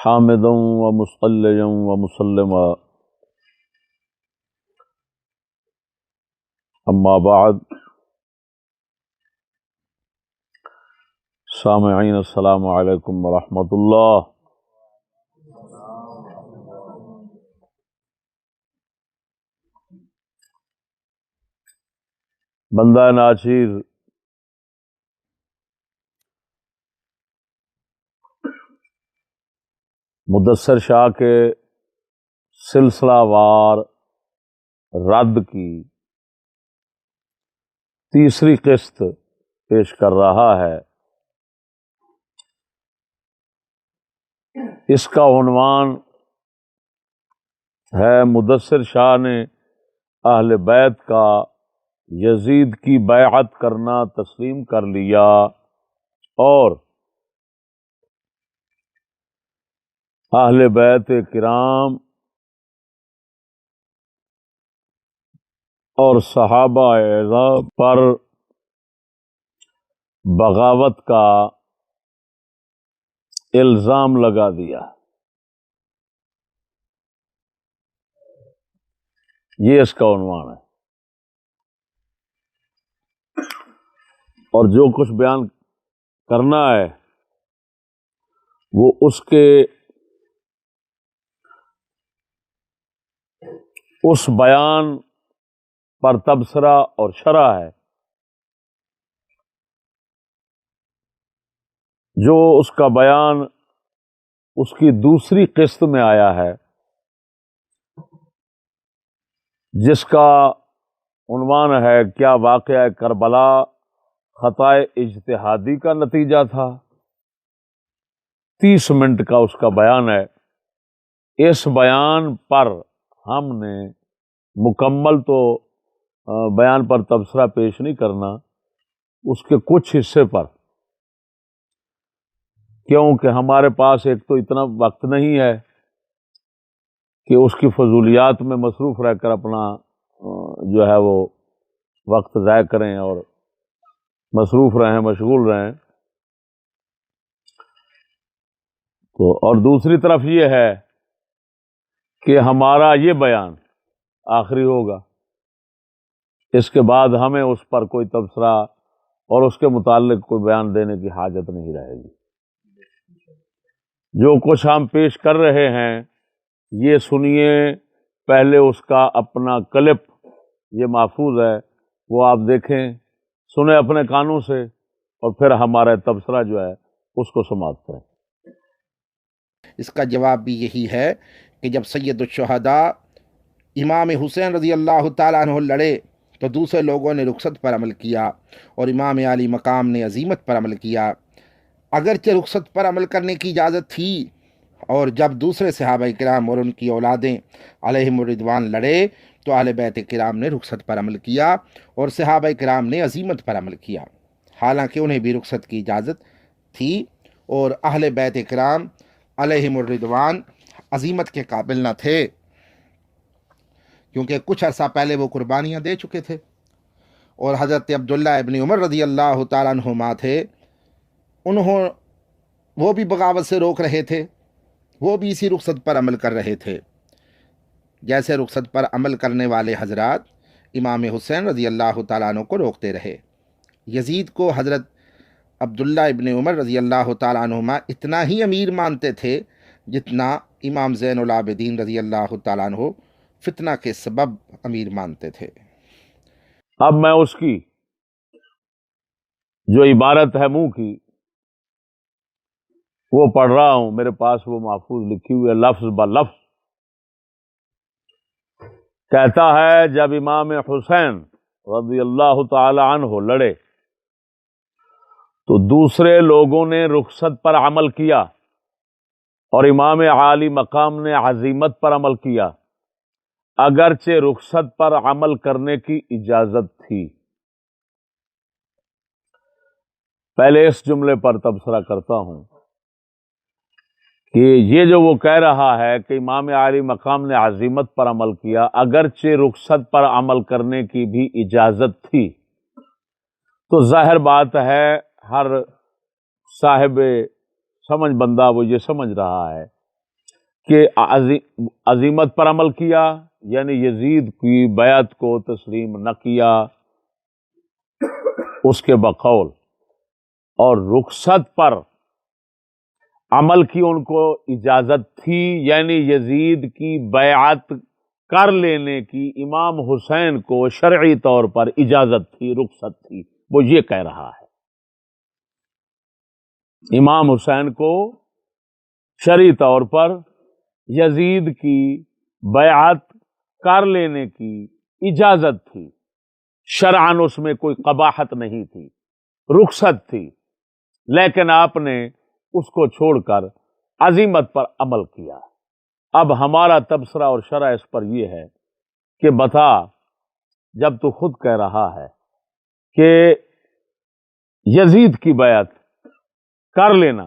حامدا ومصليا ومسلما اما بعد سامعین السلام علیکم ورحمۃ اللہ۔ بندہ ناچیز مدثر شاہ کے سلسلہ وار رد کی تیسری قسط پیش کر رہا ہے۔ اس کا عنوان ہے مدثر شاہ نے اہل بیت کا یزید کی بیعت کرنا تسلیم کر لیا اور اہل بیت کرام اور صحابہ اعظم پر بغاوت کا الزام لگا دیا۔ یہ اس کا عنوان ہے، اور جو کچھ بیان کرنا ہے وہ اس بیان پر تبصرہ اور شرح ہے جو اس کا بیان اس کی دوسری قسط میں آیا ہے، جس کا عنوان ہے کیا واقعہ کربلا خطائے اجتہادی کا نتیجہ تھا۔ 30 منٹ کا اس کا بیان ہے۔ اس بیان پر ہم نے مکمل تو بیان پر تبصرہ پیش نہیں کرنا، اس کے کچھ حصے پر، کیونکہ ہمارے پاس ایک تو اتنا وقت نہیں ہے کہ اس کی فضولیات میں مصروف رہ کر اپنا جو ہے وہ وقت ضائع کریں اور مصروف رہیں، مشغول رہیں، تو اور دوسری طرف یہ ہے کہ ہمارا یہ بیان آخری ہوگا، اس کے بعد ہمیں اس پر کوئی تبصرہ اور اس کے متعلق کوئی بیان دینے کی حاجت نہیں رہے گی۔ جو کچھ ہم پیش کر رہے ہیں یہ سنیے، پہلے اس کا اپنا کلپ یہ محفوظ ہے، وہ آپ دیکھیں، سنیں اپنے کانوں سے، اور پھر ہمارا تبصرہ جو ہے اس کو سماعت کریں۔ اس کا جواب بھی یہی ہے کہ جب سید الشہداء امام حسین رضی اللہ تعالیٰ عنہ لڑے تو دوسرے لوگوں نے رخصت پر عمل کیا اور امام عالی مقام نے عزیمت پر عمل کیا۔ اگرچہ رخصت پر عمل کرنے کی اجازت تھی، اور جب دوسرے صحابہ کرام اور ان کی اولادیں علیہم الرضوان لڑے تو اہل بیت کرام نے رخصت پر عمل کیا اور صحابہ کرام نے عزیمت پر عمل کیا، حالانکہ انہیں بھی رخصت کی اجازت تھی، اور اہل بیت کرام علیہم الرضوان عزیمت کے قابل نہ تھے، کیونکہ کچھ عرصہ پہلے وہ قربانیاں دے چکے تھے، اور حضرت عبداللہ ابن عمر رضی اللہ تعالیٰ عنہما تھے، وہ بھی بغاوت سے روک رہے تھے، وہ بھی اسی رخصت پر عمل کر رہے تھے جیسے رخصت پر عمل کرنے والے حضرات امام حسین رضی اللہ تعالیٰ عنہ کو روکتے رہے۔ یزید کو حضرت عبداللہ ابن عمر رضی اللہ تعالیٰ عنہما اتنا ہی امیر مانتے تھے جتنا امام زین العابدین رضی اللہ تعالیٰ عنہ فتنہ کے سبب امیر مانتے تھے۔ اب میں اس کی جو عبارت ہے منہ کی وہ پڑھ رہا ہوں، میرے پاس وہ محفوظ لکھی ہوئی ہے لفظ بلفظ۔ کہتا ہے جب امام حسین رضی اللہ تعالی عنہ لڑے تو دوسرے لوگوں نے رخصت پر عمل کیا اور امام عالی مقام نے عزیمت پر عمل کیا، اگرچہ رخصت پر عمل کرنے کی اجازت تھی۔ پہلے اس جملے پر تبصرہ کرتا ہوں کہ یہ جو وہ کہہ رہا ہے کہ امام عالی مقام نے عزیمت پر عمل کیا اگرچہ رخصت پر عمل کرنے کی بھی اجازت تھی، تو ظاہر بات ہے ہر صاحب سمجھ بندہ وہ یہ سمجھ رہا ہے کہ عزیمت پر عمل کیا، یعنی یزید کی بیعت کو تسلیم نہ کیا اس کے بقول، اور رخصت پر عمل کی ان کو اجازت تھی، یعنی یزید کی بیعت کر لینے کی امام حسین کو شرعی طور پر اجازت تھی، رخصت تھی، وہ یہ کہہ رہا ہے۔ امام حسین کو شرعی طور پر یزید کی بیعت کر لینے کی اجازت تھی، شرعاً اس میں کوئی قباحت نہیں تھی، رخصت تھی، لیکن آپ نے اس کو چھوڑ کر عزیمت پر عمل کیا۔ اب ہمارا تبصرہ اور شرح اس پر یہ ہے کہ بتا، جب تو خود کہہ رہا ہے کہ یزید کی بیعت کر لینا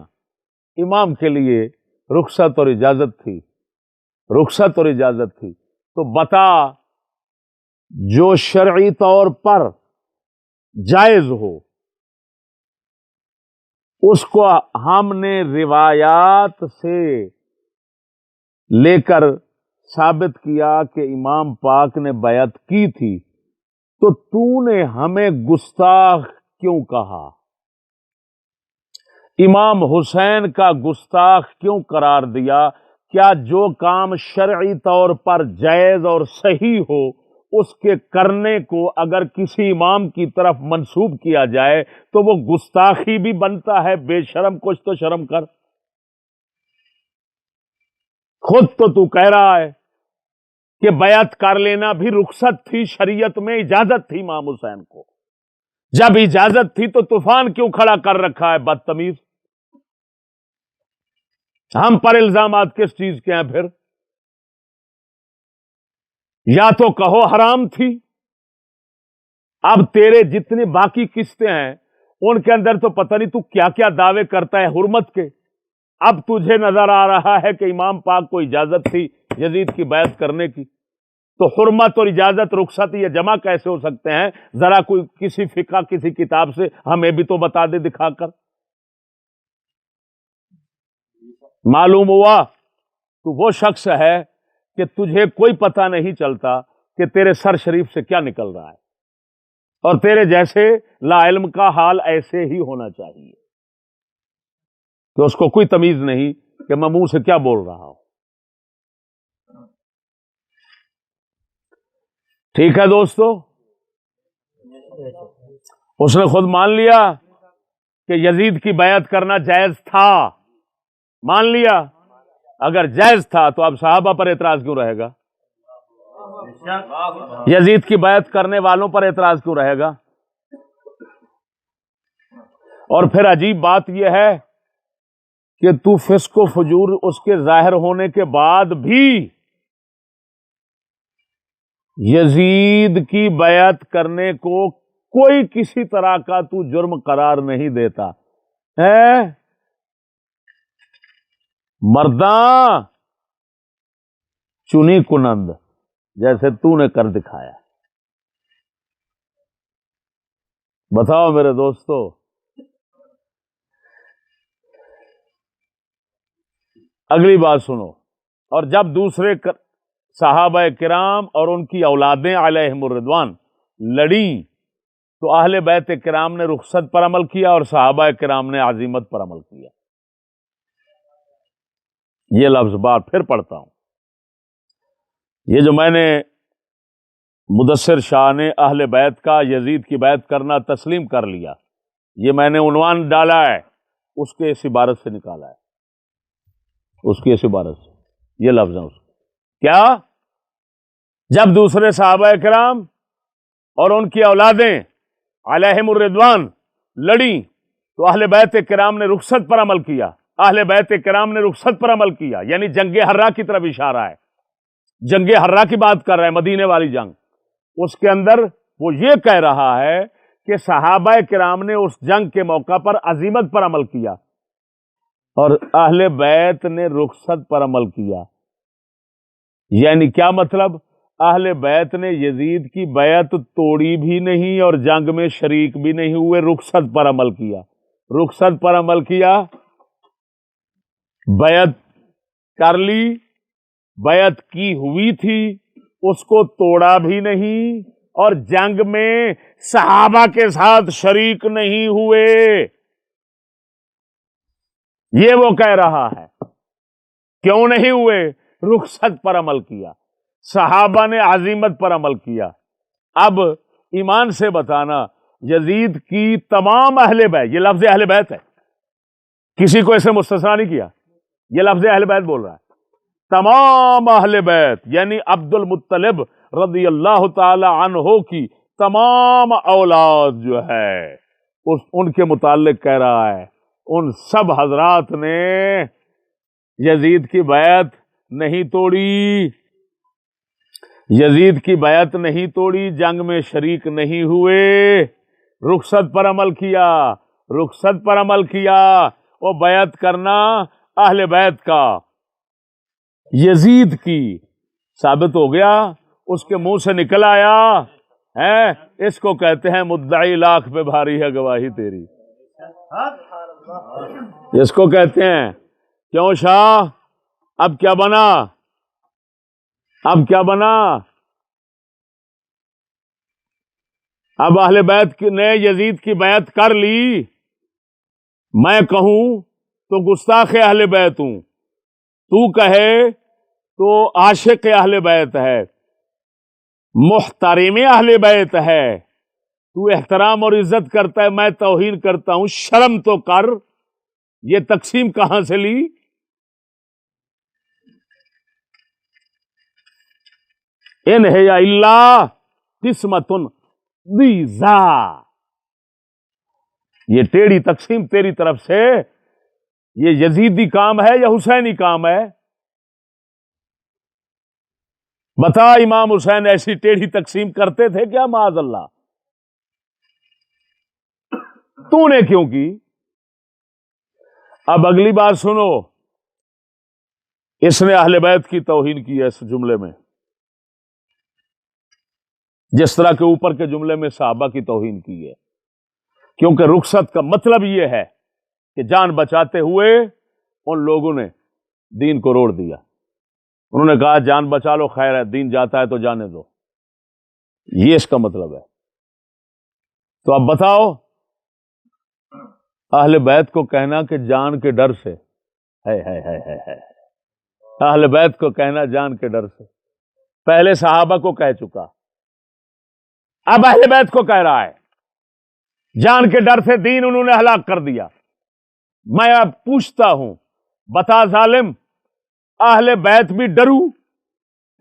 امام کے لیے رخصت اور اجازت تھی، رخصت اور اجازت تھی، تو بتا جو شرعی طور پر جائز ہو اس کو ہم نے روایات سے لے کر ثابت کیا کہ امام پاک نے بیعت کی تھی، تو نے ہمیں گستاخ کیوں کہا؟ امام حسین کا گستاخ کیوں قرار دیا؟ کیا جو کام شرعی طور پر جائز اور صحیح ہو اس کے کرنے کو اگر کسی امام کی طرف منسوب کیا جائے تو وہ گستاخی بھی بنتا ہے؟ بے شرم، کچھ تو شرم کر۔ خود تو کہہ رہا ہے کہ بیعت کر لینا بھی رخصت تھی، شریعت میں اجازت تھی امام حسین کو۔ جب اجازت تھی تو طوفان کیوں کھڑا کر رکھا ہے بدتمیز؟ ہم پر الزامات کس چیز کے ہیں پھر؟ یا تو کہو حرام تھی، اب تیرے جتنے باقی قسطیں ہیں ان کے اندر تو پتہ نہیں تو کیا کیا دعوے کرتا ہے حرمت کے۔ اب تجھے نظر آ رہا ہے کہ امام پاک کو اجازت تھی یزید کی بیعت کرنے کی، تو حرمت اور اجازت، رخصت یہ جمع کیسے ہو سکتے ہیں؟ ذرا کوئی کسی فقہ کسی کتاب سے ہمیں بھی تو بتا دے دکھا کر۔ معلوم ہوا تو وہ شخص ہے کہ تجھے کوئی پتہ نہیں چلتا کہ تیرے سر شریف سے کیا نکل رہا ہے، اور تیرے جیسے لا علم کا حال ایسے ہی ہونا چاہیے کہ اس کو کوئی تمیز نہیں کہ میں منہ سے کیا بول رہا ہوں۔ ٹھیک ہے دوستو، اس نے خود مان لیا کہ یزید کی بیعت کرنا جائز تھا، مان لیا۔ اگر جائز تھا تو اب صحابہ پر اعتراض کیوں رہے گا؟ یزید کی بیعت کرنے والوں پر اعتراض کیوں رہے گا؟ اور پھر عجیب بات یہ ہے کہ تو فسق و فجور اس کے ظاہر ہونے کے بعد بھی یزید کی بیعت کرنے کو کوئی کسی طرح کا تو جرم قرار نہیں دیتا ہے۔ مرداں چنی کنند جیسے تو نے کر دکھایا۔ بتاؤ میرے دوستو، اگلی بات سنو۔ اور جب دوسرے صحابہ کرام اور ان کی اولادیں علیہم الرضوان لڑیں تو اہل بیت کرام نے رخصت پر عمل کیا اور صحابہ کرام نے عزیمت پر عمل کیا۔ یہ لفظ بار پھر پڑھتا ہوں، یہ جو میں نے مدثر شاہ نے اہل بیت کا یزید کی بیعت کرنا تسلیم کر لیا، یہ میں نے عنوان ڈالا ہے، اس کے اس عبارت سے نکالا ہے، اس کی اس عبارت سے یہ لفظ ہے اس کیا؟ جب دوسرے صحابہ کرام اور ان کی اولادیں علیہم الرضوان لڑیں تو اہل بیت کرام نے رخصت پر عمل کیا، اہل بیت کرام نے رخصت پر عمل کیا، یعنی جنگ حرہ کی طرف اشارہ ہے، جنگ حرہ کی بات کر رہا ہے، مدینے والی جنگ۔ اس کے اندر وہ یہ کہہ رہا ہے کہ صحابہ کرام نے اس جنگ کے موقع پر عزیمت پر عمل کیا اور اہل بیت نے رخصت پر عمل کیا۔ یعنی کیا مطلب؟ اہل بیت نے یزید کی بیعت توڑی بھی نہیں اور جنگ میں شریک بھی نہیں ہوئے، رخصت پر عمل کیا، رخصت پر عمل کیا، بیعت کر لی بیعت کی ہوئی تھی اس کو توڑا بھی نہیں اور جنگ میں صحابہ کے ساتھ شریک نہیں ہوئے. یہ وہ کہہ رہا ہے. کیوں نہیں ہوئے؟ رخصت پر عمل کیا، صحابہ نے عزیمت پر عمل کیا. اب ایمان سے بتانا، یزید کی تمام اہل بیت، یہ لفظ اہل بیت ہے، کسی کو اسے مستثنا نہیں کیا، یہ لفظ اہل بیت بول رہا ہے. تمام اہل بیت یعنی عبد المطلب رضی اللہ تعالی عنہ کی تمام اولاد جو ہے ان کے متعلق کہہ رہا ہے، ان سب حضرات نے یزید کی بیعت نہیں توڑی، یزید کی بیعت نہیں توڑی، جنگ میں شریک نہیں ہوئے، رخصت پر عمل کیا، رخصت پر عمل کیا. وہ بیعت کرنا اہل بیت کا یزید کی ثابت ہو گیا، اس کے منہ سے نکل آیا ہے. اس کو کہتے ہیں مدعی لاکھ پہ بھاری ہے گواہی تیری، اس کو کہتے ہیں. کیوں شاہ؟ اب کیا بنا؟ اب کیا بنا؟ اب اہل بیت نے یزید کی بیعت کر لی. میں کہوں تو گستاخ اہل بیت ہوں، تو کہے تو عاشق اہل بیت ہے، محترم اہل بیت ہے. تو احترام اور عزت کرتا ہے، میں توہین کرتا ہوں. شرم تو کر. یہ تقسیم کہاں سے لی؟ ان ہے الا قسمت ضیزا. یہ ٹیڑھی تقسیم تیری طرف سے، یہ یزیدی کام ہے یا حسینی کام ہے؟ بتا، امام حسین ایسی ٹیڑھی تقسیم کرتے تھے کیا؟ معاذ اللہ. تو نے کیوں کی؟ اب اگلی بات سنو. اس نے اہل بیت کی توہین کی ہے اس جملے میں، جس طرح کے اوپر کے جملے میں صحابہ کی توہین کی ہے. کیونکہ رخصت کا مطلب یہ ہے کہ جان بچاتے ہوئے ان لوگوں نے دین کو روڑ دیا. انہوں نے کہا جان بچا لو، خیر ہے، دین جاتا ہے تو جانے دو. یہ اس کا مطلب ہے. تو اب بتاؤ، اہل بیت کو کہنا کہ جان کے ڈر سے ہے، اہل بیت کو کہنا جان کے ڈر سے. پہلے صحابہ کو کہہ چکا، اب اہل بیت کو کہہ رہا ہے جان کے ڈر سے دین انہوں نے ہلاک کر دیا. میں اب پوچھتا ہوں، بتا ظالم، اہل بیت بھی ڈرو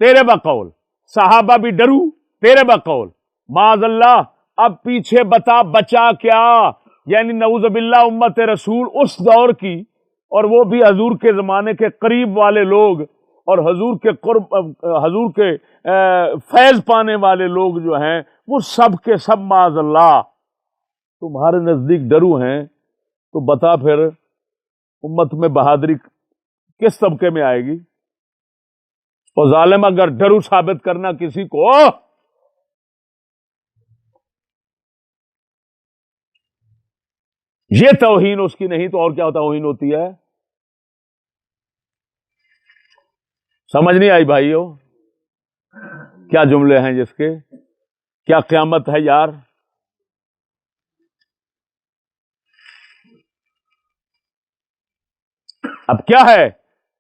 تیرے بقول، صحابہ بھی ڈرو تیرے بقول، معاذ اللہ. اب پیچھے بتا بچا کیا؟ یعنی نعوذ باللہ امت رسول اس دور کی، اور وہ بھی حضور کے زمانے کے قریب والے لوگ اور حضور کے قرب، حضور کے فیض پانے والے لوگ جو ہیں، وہ سب کے سب معاذ اللہ تمہارے نزدیک ڈرو ہیں. تو بتا پھر امت میں بہادری کس طبقے میں آئے گی؟ اور ظالم، اگر ڈرو ثابت کرنا کسی کو، یہ توہین اس کی نہیں تو اور کیا توہین ہوتی ہے؟ سمجھ نہیں آئی بھائیو؟ کیا جملے ہیں جس کے، کیا قیامت ہے یار. اب کیا ہے؟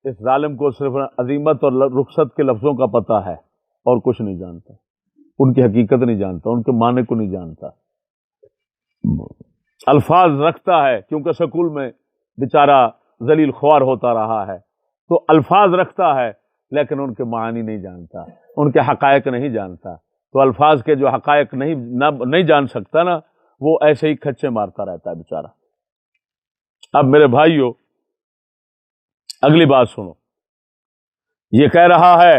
اس ظالم کو صرف عظیمت اور رخصت کے لفظوں کا پتہ ہے اور کچھ نہیں جانتا، ان کی حقیقت نہیں جانتا، ان کے معنی کو نہیں جانتا. الفاظ رکھتا ہے کیونکہ سکول میں بیچارہ ذلیل خوار ہوتا رہا ہے، تو الفاظ رکھتا ہے لیکن ان کے معنی نہیں جانتا، ان کے حقائق نہیں جانتا. تو الفاظ کے جو حقائق نہیں جان سکتا نا، وہ ایسے ہی کھچے مارتا رہتا ہے بیچارہ. اب میرے بھائیو، اگلی بات سنو. یہ کہہ رہا ہے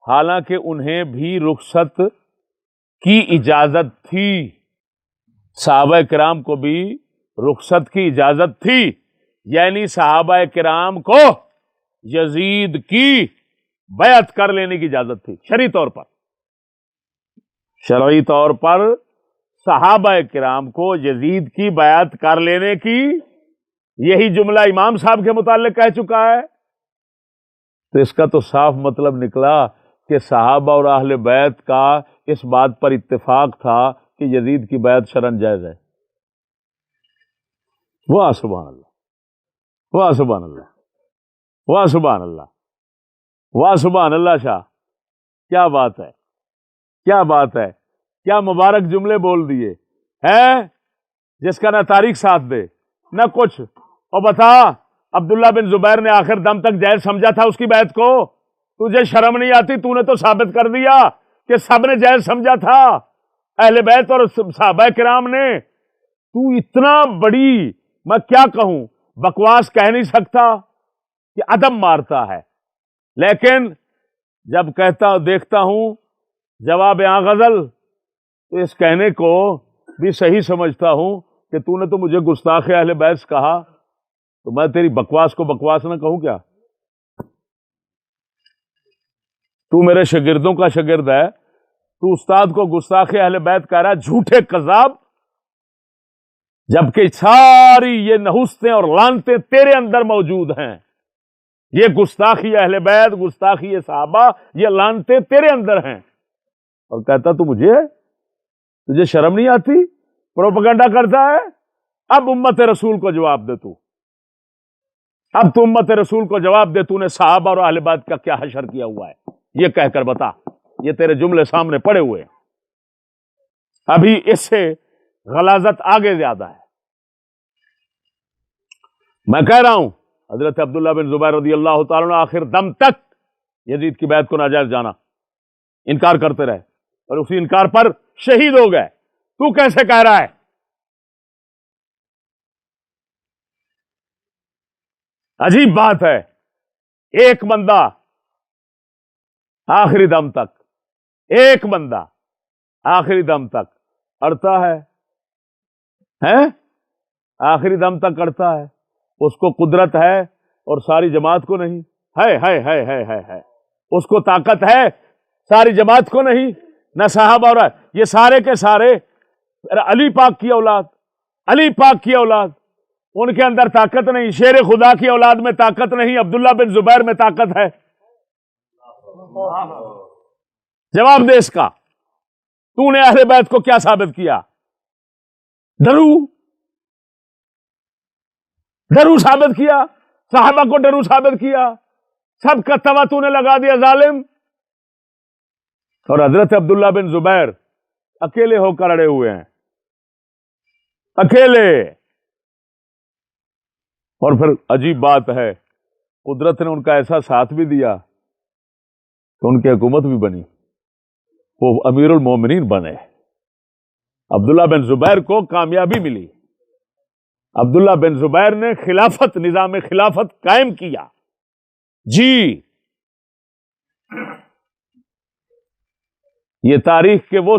حالانکہ انہیں بھی رخصت کی اجازت تھی، صحابہ کرام کو بھی رخصت کی اجازت تھی، یعنی صحابہ کرام کو یزید کی بیعت کر لینے کی اجازت تھی شرعی طور پر. شرعی طور پر صحابہ کرام کو یزید کی بیعت کر لینے کی، یہی جملہ امام صاحب کے متعلق کہہ چکا ہے. تو اس کا تو صاف مطلب نکلا کہ صحابہ اور اہل بیت کا اس بات پر اتفاق تھا کہ یزید کی بیعت شرعاً جائز ہے۔ واہ سبحان اللہ، واہ سبحان اللہ، واہ سبحان اللہ، واہ سبحان اللہ شاہ، کیا بات ہے، کیا بات ہے، کیا مبارک جملے بول دیے ہیں، جس کا نہ تاریخ ساتھ دے نہ کچھ۔ اور بتا، عبداللہ بن زبیر نے آخر دم تک جائز سمجھا تھا اس کی بیعت کو؟ تجھے شرم نہیں آتی؟ تو نے تو ثابت کر دیا کہ سب نے جائز سمجھا تھا، اہل بیت اور صحابہ کرام نے۔ تو اتنا بڑی، میں کیا کہوں، بکواس کہہ نہیں سکتا کہ عدم مارتا ہے، لیکن جب کہتا دیکھتا ہوں جواب آں غزل، تو اس کہنے کو بھی صحیح سمجھتا ہوں کہ تو نے تو مجھے گستاخ اہل بیت کہا، تو میں تیری بکواس کو بکواس نہ کہوں کیا؟ تو میرے شاگردوں کا شاگرد ہے، تو استاد کو گستاخ اہل بیت کہہ رہا ہے، جھوٹے کذاب، جبکہ ساری یہ نحوستیں اور لعنتیں تیرے اندر موجود ہیں۔ یہ گستاخی اہل بیت، گستاخی صحابہ، یہ لعنتیں تیرے اندر ہیں، اور کہتا تو تجھے شرم نہیں آتی؟ پروپیگنڈا کرتا ہے۔ اب امت رسول کو جواب دے تو، اب تو امت رسول کو جواب دے، تو نے صحابہ اور اہل بیت کا کیا حشر کیا ہوا ہے یہ کہہ کر بتا۔ یہ تیرے جملے سامنے پڑے ہوئے ہیں، ابھی اس سے غلاظت آگے زیادہ ہے۔ میں کہہ رہا ہوں حضرت عبداللہ بن زبیر رضی اللہ تعالیٰ عنہ آخر دم تک یزید کی بیعت کو ناجائز جانا، انکار کرتے رہے، اور اسی انکار پر شہید ہو گئے۔ تو کیسے کہہ رہا ہے؟ عجیب بات ہے، ایک بندہ آخری دم تک، ایک بندہ آخری دم تک اڑتا ہے، آخری دم تک اڑتا ہے، اس کو قدرت ہے اور ساری جماعت کو نہیں ہے، اس کو طاقت ہے، ساری جماعت کو نہیں، نہ صحابہ اور یہ سارے کے سارے علی پاک کی اولاد، علی پاک کی اولاد، ان کے اندر طاقت نہیں، شیر خدا کی اولاد میں طاقت نہیں، عبداللہ بن زبیر میں طاقت ہے۔ جواب دے اس کا، تو نے اہل بیت کو کیا ثابت کیا؟ ڈرو ثابت کیا، صحابہ کو ڈرو ثابت کیا، سب کا توا تو نے لگا دیا ظالم۔ اور حضرت عبداللہ بن زبیر اکیلے ہو کر اڑے ہوئے ہیں، اکیلے۔ اور پھر عجیب بات ہے، قدرت نے ان کا ایسا ساتھ بھی دیا کہ ان کی حکومت بھی بنی، وہ امیر المومنین بنے، عبداللہ بن زبیر کو کامیابی ملی، عبداللہ بن زبیر نے خلافت، نظام خلافت قائم کیا۔ جی، یہ تاریخ کے وہ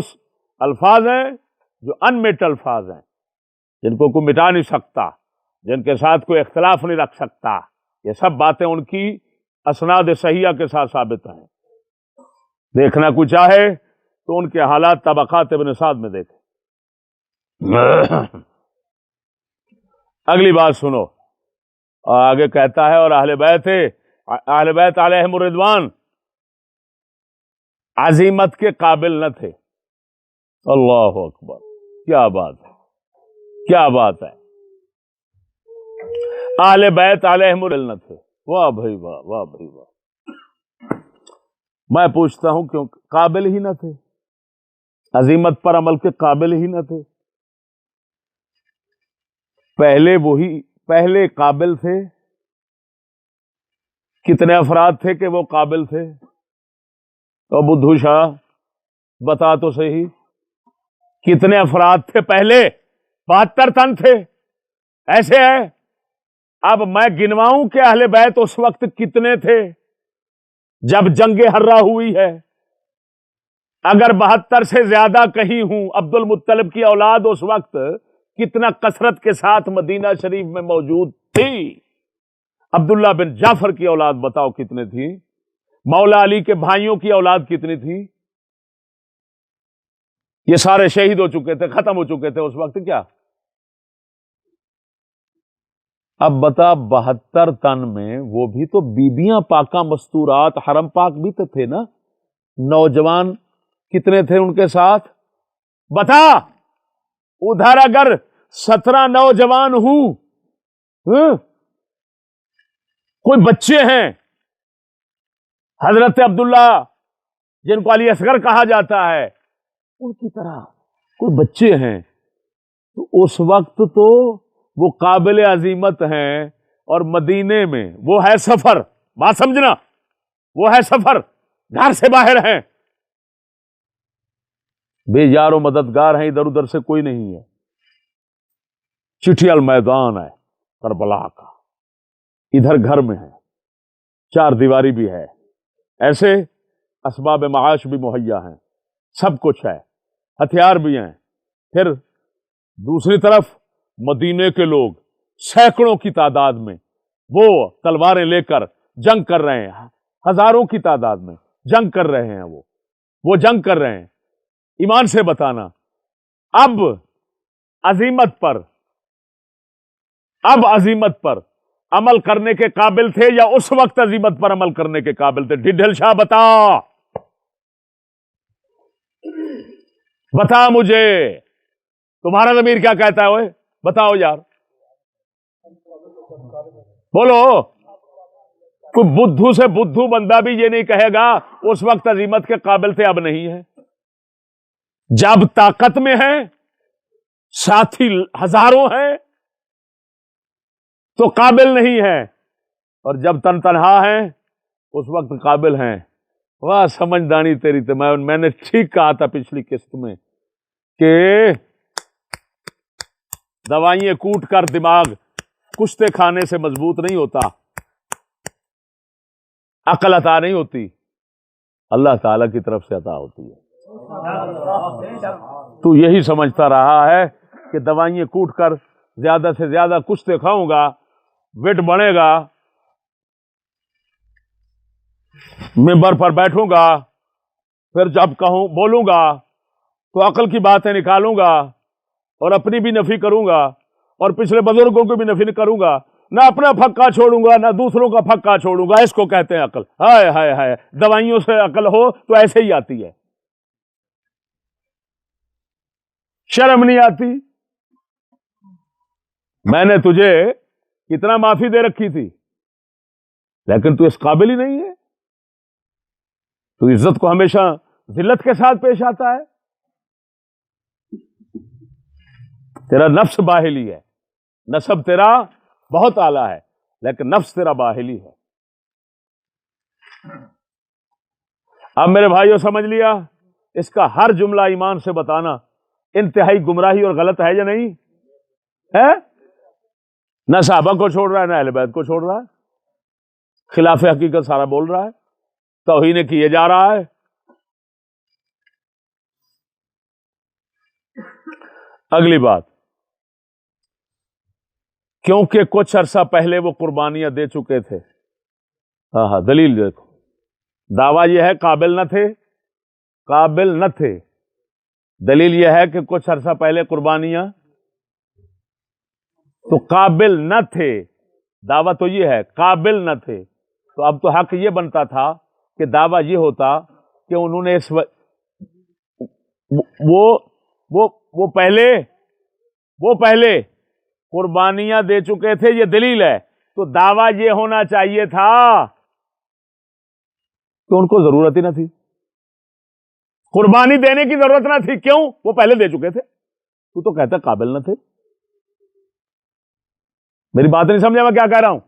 الفاظ ہیں جو انمٹ الفاظ ہیں، جن کو کوئی مٹا نہیں سکتا، جن کے ساتھ کوئی اختلاف نہیں رکھ سکتا۔ یہ سب باتیں ان کی اسناد صحیحہ کے ساتھ ثابت ہیں۔ دیکھنا کوئی چاہے تو ان کے حالات طبقات ابن سعد میں دیکھیں۔ اگلی بات سنو، اور آگے کہتا ہے، اور اہل بیت علیہم الرضوان عزیمت کے قابل نہ تھے۔ اللہ اکبر، کیا بات ہے، کیا بات ہے، اہل بیت علیہم الرضوان نہ تھے۔ واہ بھائی واہ، واہ بھائی واہ۔ میں پوچھتا ہوں کیوں قابل ہی نہ تھے؟ عزیمت پر عمل کے قابل ہی نہ تھے؟ پہلے قابل تھے؟ کتنے افراد تھے کہ وہ قابل تھے؟ تو بدھو شاہ بتا تو صحیح، کتنے افراد تھے پہلے؟ 72 تن تھے، ایسے ہے۔ اب میں گنواؤں کہ اہل بیت اس وقت کتنے تھے جب جنگ حرہ ہوئی ہے؟ اگر 72 سے زیادہ کہیں ہوں، عبد المطلب کی اولاد اس وقت کتنا کثرت کے ساتھ مدینہ شریف میں موجود تھی؟ عبداللہ بن جعفر کی اولاد بتاؤ کتنے تھی؟ مولا علی کے بھائیوں کی اولاد کتنی تھی؟ یہ سارے شہید ہو چکے تھے، ختم ہو چکے تھے اس وقت۔ کیا اب بتا 72 تن میں وہ بھی تو بیبیاں پاکاں مستورات حرم پاک بھی تو تھے نا، نوجوان کتنے تھے ان کے ساتھ بتا؟ ادھر اگر 17 نوجوان ہوں، کوئی بچے ہیں، حضرت عبداللہ جن کو علی اصغر کہا جاتا ہے ان کی طرح کوئی بچے ہیں، تو اس وقت تو وہ قابل عظیمت ہیں، اور مدینے میں وہ ہے سفر، بات سمجھنا، وہ ہے سفر، گھر سے باہر ہیں، بے یار و مددگار ہیں، ادھر ادھر سے کوئی نہیں ہے، چٹھیال میدان ہے کربلا کا، ادھر گھر میں ہے، 4 دیواری بھی ہے، ایسے اسباب معاش بھی مہیا ہیں، سب کچھ ہے، ہتھیار بھی ہیں، پھر دوسری طرف مدینے کے لوگ سینکڑوں کی تعداد میں وہ تلواریں لے کر جنگ کر رہے ہیں، ہزاروں کی تعداد میں جنگ کر رہے ہیں، وہ جنگ کر رہے ہیں، ایمان سے بتانا اب عظیمت پر عمل کرنے کے قابل تھے یا اس وقت عظیمت پر عمل کرنے کے قابل تھے؟ ڈڈھل شاہ بتا مجھے، تمہارا ضمیر کیا کہتا ہے؟ اوے بتاؤ یار، بولو۔ کوئی بدھو سے بدھو بندہ بھی یہ نہیں کہے گا اس وقت عظیمت کے قابل تھے، اب نہیں ہے۔ جب طاقت میں ہے، ساتھی ہزاروں ہیں تو قابل نہیں ہے، اور جب تنہا ہیں اس وقت قابل ہیں۔ واہ سمجھدانی تیری، تو میں نے ٹھیک کہا تھا پچھلی قسط میں کہ دوائیں کوٹ کر دماغ کشتے کھانے سے مضبوط نہیں ہوتا، عقل عطا نہیں ہوتی، اللہ تعالی کی طرف سے عطا ہوتی ہے۔ تو یہی سمجھتا رہا ہے کہ دوائیں کوٹ کر زیادہ سے زیادہ کشتے کھاؤں گا، ویٹ بڑھے گا، ممبر پر بیٹھوں گا، پھر جب کہوں بولوں گا تو عقل کی باتیں نکالوں گا، اور اپنی بھی نفی کروں گا، اور پچھلے بزرگوں کو بھی نفی کروں گا، نہ اپنا پھکا چھوڑوں گا نہ دوسروں کا پھکا چھوڑوں گا۔ اس کو کہتے ہیں عقل۔ ہائے ہائے ہائے، دوائیوں سے عقل ہو تو ایسے ہی آتی ہے، شرم نہیں آتی؟ میں نے تجھے کتنا معافی دے رکھی تھی، لیکن تو اس قابل ہی نہیں ہے، تو عزت کو ہمیشہ ذلت کے ساتھ پیش آتا ہے۔ تیرا نفس باہلی ہے، نسب تیرا بہت اعلیٰ ہے، لیکن نفس تیرا باہلی ہے۔ اب میرے بھائیوں سمجھ لیا، اس کا ہر جملہ ایمان سے بتانا انتہائی گمراہی اور غلط ہے یا نہیں ہے؟ نہ صحابہ کو چھوڑ رہا ہے، نہ اہل بیت کو چھوڑ رہا ہے، خلاف حقیقت سارا بول رہا ہے، توہین کیے جا رہا ہے۔ اگلی بات، کیونکہ کچھ عرصہ پہلے وہ قربانیاں دے چکے تھے۔ ہاں دلیل دیکھو، دعویٰ یہ ہے قابل نہ تھے، دلیل یہ ہے کہ کچھ عرصہ پہلے قربانیاں تو قابل نہ تھے، دعویٰ تو یہ ہے قابل نہ تھے، تو اب تو حق یہ بنتا تھا کہ دعویٰ یہ ہوتا کہ انہوں نے وہ پہلے قربانیاں دے چکے تھے، یہ دلیل ہے، تو دعویٰ یہ ہونا چاہیے تھا کہ ان کو ضرورت ہی نہ تھی، قربانی دینے کی ضرورت نہ تھی۔ کیوں؟ وہ پہلے دے چکے تھے، تو کہتا قابل نہ تھے۔ میری بات نہیں سمجھا میں کیا کہہ رہا ہوں؟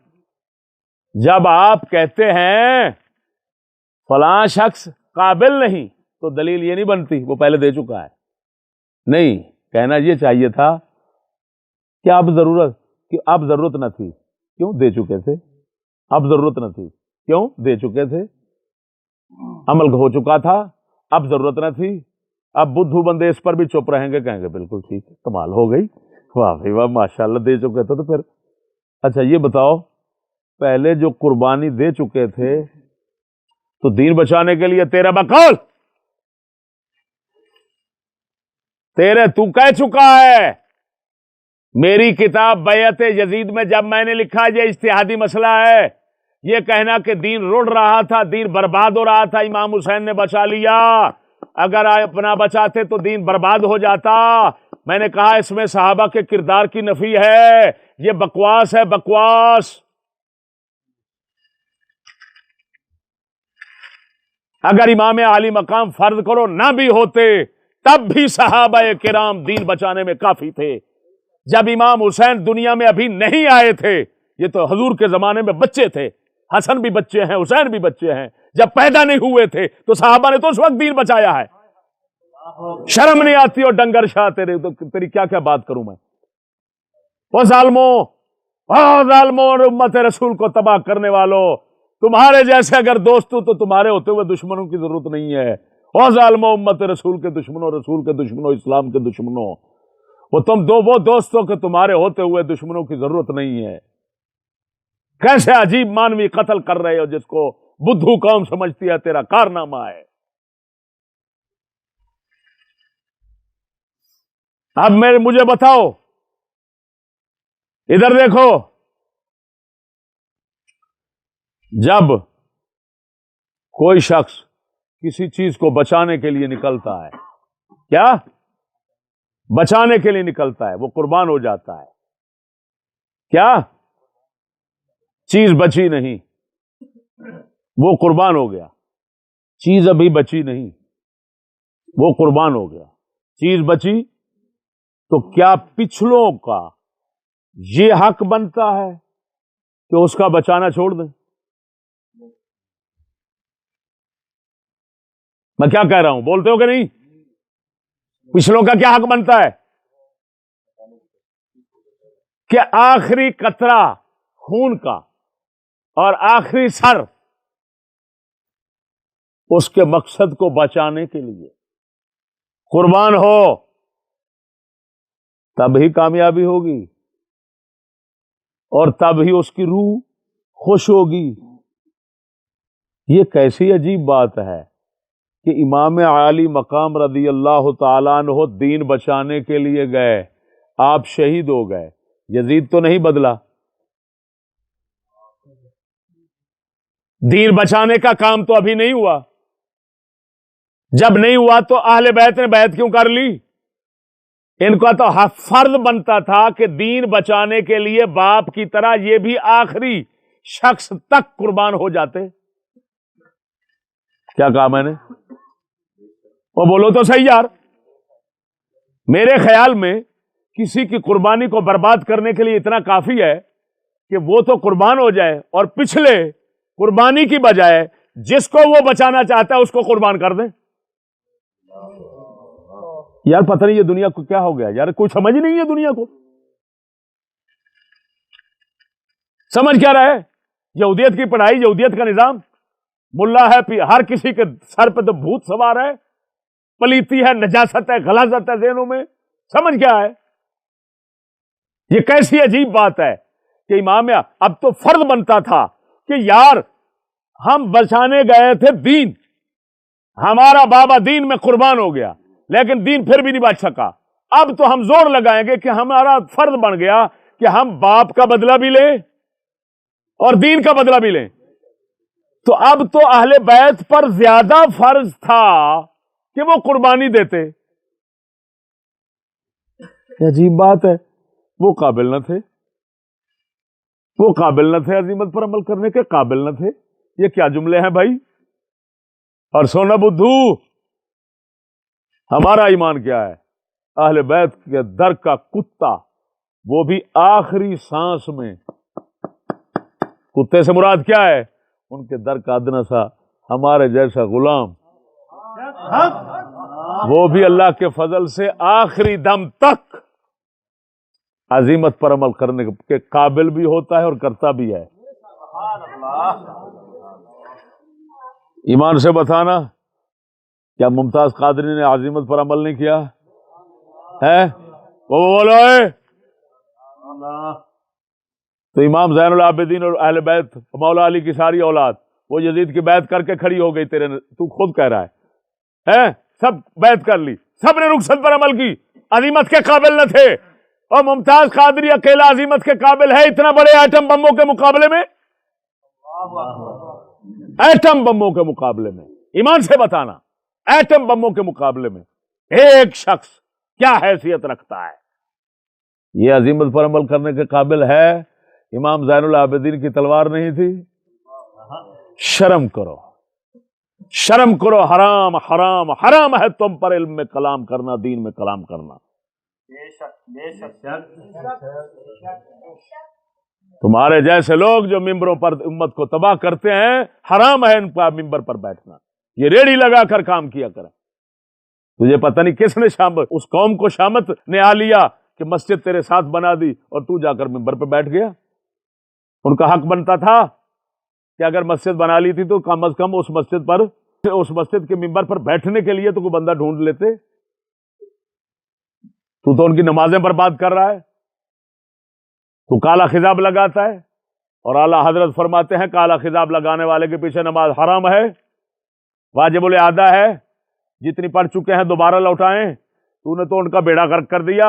جب آپ کہتے ہیں فلاں شخص قابل نہیں، تو دلیل یہ نہیں بنتی وہ پہلے دے چکا ہے، نہیں، کہنا یہ چاہیے تھا کہ اب ضرورت نہ تھی، کیوں؟ دے چکے تھے۔ اب ضرورت نہ تھی، کیوں؟ دے چکے تھے، عمل ہو چکا تھا، اب ضرورت نہ تھی۔ اب بدھو بندے اس پر بھی چپ رہیں گے، کہیں گے بالکل ٹھیک ہے، کمال ہو گئی، واہ بھائی واہ، ماشاءاللہ دے چکے تھے۔ تو پھر اچھا یہ بتاؤ، پہلے جو قربانی دے چکے تھے تو دین بچانے کے لیے تیرا بقول تو کہہ چکا ہے میری کتاب بیعت یزید میں جب میں نے لکھا یہ اجتہادی مسئلہ ہے، یہ کہنا کہ دین رڑ رہا تھا، دین برباد ہو رہا تھا، امام حسین نے بچا لیا، اگر اپنا بچاتے تو دین برباد ہو جاتا، میں نے کہا اس میں صحابہ کے کردار کی نفی ہے، یہ بکواس ہے، بکواس۔ اگر امام عالی مقام فرض کرو نہ بھی ہوتے تب بھی صحابہ کرام دین بچانے میں کافی تھے۔ جب امام حسین دنیا میں ابھی نہیں آئے تھے، یہ تو حضور کے زمانے میں بچے تھے، حسن بھی بچے ہیں، حسین بھی بچے ہیں، جب پیدا نہیں ہوئے تھے تو صحابہ نے تو اس وقت دین بچایا ہے۔ شرم نہیں آتی اور ڈنگر شاہ تیری کیا کیا بات کروں میں؟ وہ ظالموں اور امت رسول کو تباہ کرنے والوں، تمہارے جیسے اگر دوست ہو تو تمہارے ہوتے ہوئے دشمنوں کی ضرورت نہیں ہے۔ او ظالموں، امت رسول کے دشمنوں، رسول کے دشمنوں، اسلام کے دشمنوں، وہ دوستوں کے تمہارے ہوتے ہوئے دشمنوں کی ضرورت نہیں ہے۔ کیسے عجیب مانوی قتل کر رہے ہو جس کو بدھو قوم سمجھتی ہے تیرا کارنامہ ہے۔ اب مجھے بتاؤ، ادھر دیکھو، جب کوئی شخص کسی چیز کو بچانے کے لیے نکلتا ہے، کیا بچانے کے لیے نکلتا ہے، وہ قربان ہو جاتا ہے، کیا چیز بچی نہیں، وہ قربان ہو گیا، چیز ابھی بچی نہیں، وہ قربان ہو گیا، چیز بچی، تو کیا پچھلوں کا یہ حق بنتا ہے کہ اس کا بچانا چھوڑ دیں؟ میں کیا کہہ رہا ہوں، بولتے ہو کہ نہیں؟ پچھلوں کا کیا حق بنتا ہے کہ آخری قطرہ خون کا اور آخری سر اس کے مقصد کو بچانے کے لیے قربان ہو، تب ہی کامیابی ہوگی اور تب ہی اس کی روح خوش ہوگی۔ یہ کیسی عجیب بات ہے کہ امام عالی مقام رضی اللہ تعالیٰ عنہ دین بچانے کے لیے گئے، آپ شہید ہو گئے، یزید تو نہیں بدلا، دین بچانے کا کام تو ابھی نہیں ہوا، جب نہیں ہوا تو اہل بیت نے بیعت کیوں کر لی؟ ان کا تو فرض بنتا تھا کہ دین بچانے کے لیے باپ کی طرح یہ بھی آخری شخص تک قربان ہو جاتے۔ کیا کہا میں نے؟ وہ بولو تو صحیح یار۔ میرے خیال میں کسی کی قربانی کو برباد کرنے کے لیے اتنا کافی ہے کہ وہ تو قربان ہو جائے اور پچھلے قربانی کی بجائے جس کو وہ بچانا چاہتا ہے اس کو قربان کر دیں۔ یار پتہ نہیں یہ دنیا کو کیا ہو گیا یار، کوئی سمجھ نہیں ہے دنیا کو، سمجھ کیا رہا ہے؟ یہودیت کی پڑھائی، یہودیت کا نظام، ملا ہے، ہر کسی کے سر پہ تو بھوت سوار ہے، پلیتی ہے، نجاست ہے، غلاظت ہے ذہنوں میں، سمجھ کیا ہے؟ یہ کیسی عجیب بات ہے کہ امام اب تو فرض بنتا تھا کہ یار ہم بچانے گئے تھے دین، ہمارا بابا دین میں قربان ہو گیا لیکن دین پھر بھی نہیں بچ سکا، اب تو ہم زور لگائیں گے کہ ہمارا فرض بن گیا کہ ہم باپ کا بدلہ بھی لیں اور دین کا بدلہ بھی لیں۔ تو اب تو اہل بیت پر زیادہ فرض تھا کہ وہ قربانی دیتے۔ یہ عجیب بات ہے، وہ قابل نہ تھے، وہ قابل نہ تھے، عزیمت پر عمل کرنے کے قابل نہ تھے۔ یہ کیا جملے ہیں بھائی؟ اور سونا بدھو، ہمارا ایمان کیا ہے؟ اہل بیت کے در کا کتا، وہ بھی آخری سانس میں، کتے سے مراد کیا ہے؟ ان کے در کا ادنا سا ہمارے جیسا غلام، وہ بھی اللہ کے فضل سے آخری دم تک عزیمت پر عمل کرنے کے قابل بھی ہوتا ہے اور کرتا بھی ہے۔ ایمان سے بتانا، کیا ممتاز قادری نے عزیمت پر عمل نہیں کیا ہے؟ وہ بولو ہے۔ تو امام زین العابدین اور اہل بیت مولا علی کی ساری اولاد وہ یزید کی بیعت کر کے کھڑی ہو گئی، تو خود کہہ رہا ہے سب بیعت کر لی، سب نے رخصت پر عمل کی، عزیمت کے قابل نہ تھے، اور ممتاز قادری اکیلا عظیمت کے قابل ہے اتنا بڑے ایٹم بموں کے مقابلے میں؟ ایٹم بموں کے مقابلے میں ایمان سے بتانا، ایٹم بموں کے مقابلے میں ایک شخص کیا حیثیت رکھتا ہے؟ یہ عظیمت پر عمل کرنے کے قابل ہے؟ امام زین العابدین کی تلوار نہیں تھی؟ شرم کرو، شرم کرو، حرام حرام حرام ہے تم پر علم میں کلام کرنا، دین میں کلام کرنا۔ تمہارے جیسے لوگ جو ممبروں پر امت کو تباہ کرتے ہیں، حرام ہے ان کا ممبر پر بیٹھنا، یہ ریڑھی لگا کر کام کیا کریں۔ تجھے پتہ نہیں کس نے اس قوم کو شامت نے آ لیا کہ مسجد تیرے ساتھ بنا دی اور تو جا کر ممبر پہ بیٹھ گیا۔ ان کا حق بنتا تھا کہ اگر مسجد بنا لی تھی تو کم از کم اس مسجد کے ممبر پر بیٹھنے کے لیے تو کوئی بندہ ڈھونڈ لیتے۔ تو ان کی نمازیں برباد کر رہا ہے، تو کالا خضاب لگاتا ہے، اور اعلیٰ حضرت فرماتے ہیں کالا خضاب لگانے والے کے پیچھے نماز حرام ہے، واجب الادا ہے، جتنی پڑھ چکے ہیں دوبارہ لوٹائیں۔ تو نے تو ان کا بیڑا غرق کر دیا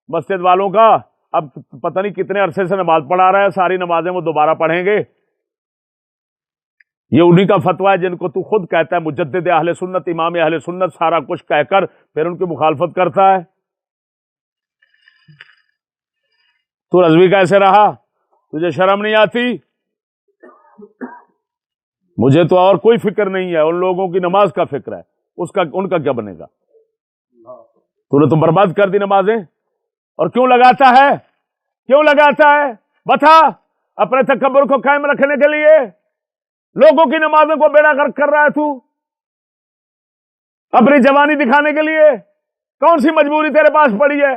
مسجد والوں کا، اب پتہ نہیں کتنے عرصے سے نماز پڑھا رہا ہے، ساری نمازیں وہ دوبارہ پڑھیں گے۔ یہ انہی کا فتویٰ ہے جن کو تو خود کہتا ہے مجدد اہل سنت، امام اہل سنت، سارا کچھ کہہ کر پھر ان کی مخالفت کرتا ہے۔ تو رضوی کیسے رہا؟ تجھے شرم نہیں آتی؟ مجھے تو اور کوئی فکر نہیں ہے، ان لوگوں کی نماز کا فکر ہے، ان کا کیا بنے گا؟ تو نے تو برباد کر دی نمازیں، اور کیوں لگاتا ہے؟ کیوں لگاتا ہے بتا؟ اپنے تکبر کو قائم رکھنے کے لیے؟ لوگوں کی نمازوں کو بیڑا غرق کر رہا ہے تو اپنی جوانی دکھانے کے لیے؟ کون سی مجبوری تیرے پاس پڑی ہے؟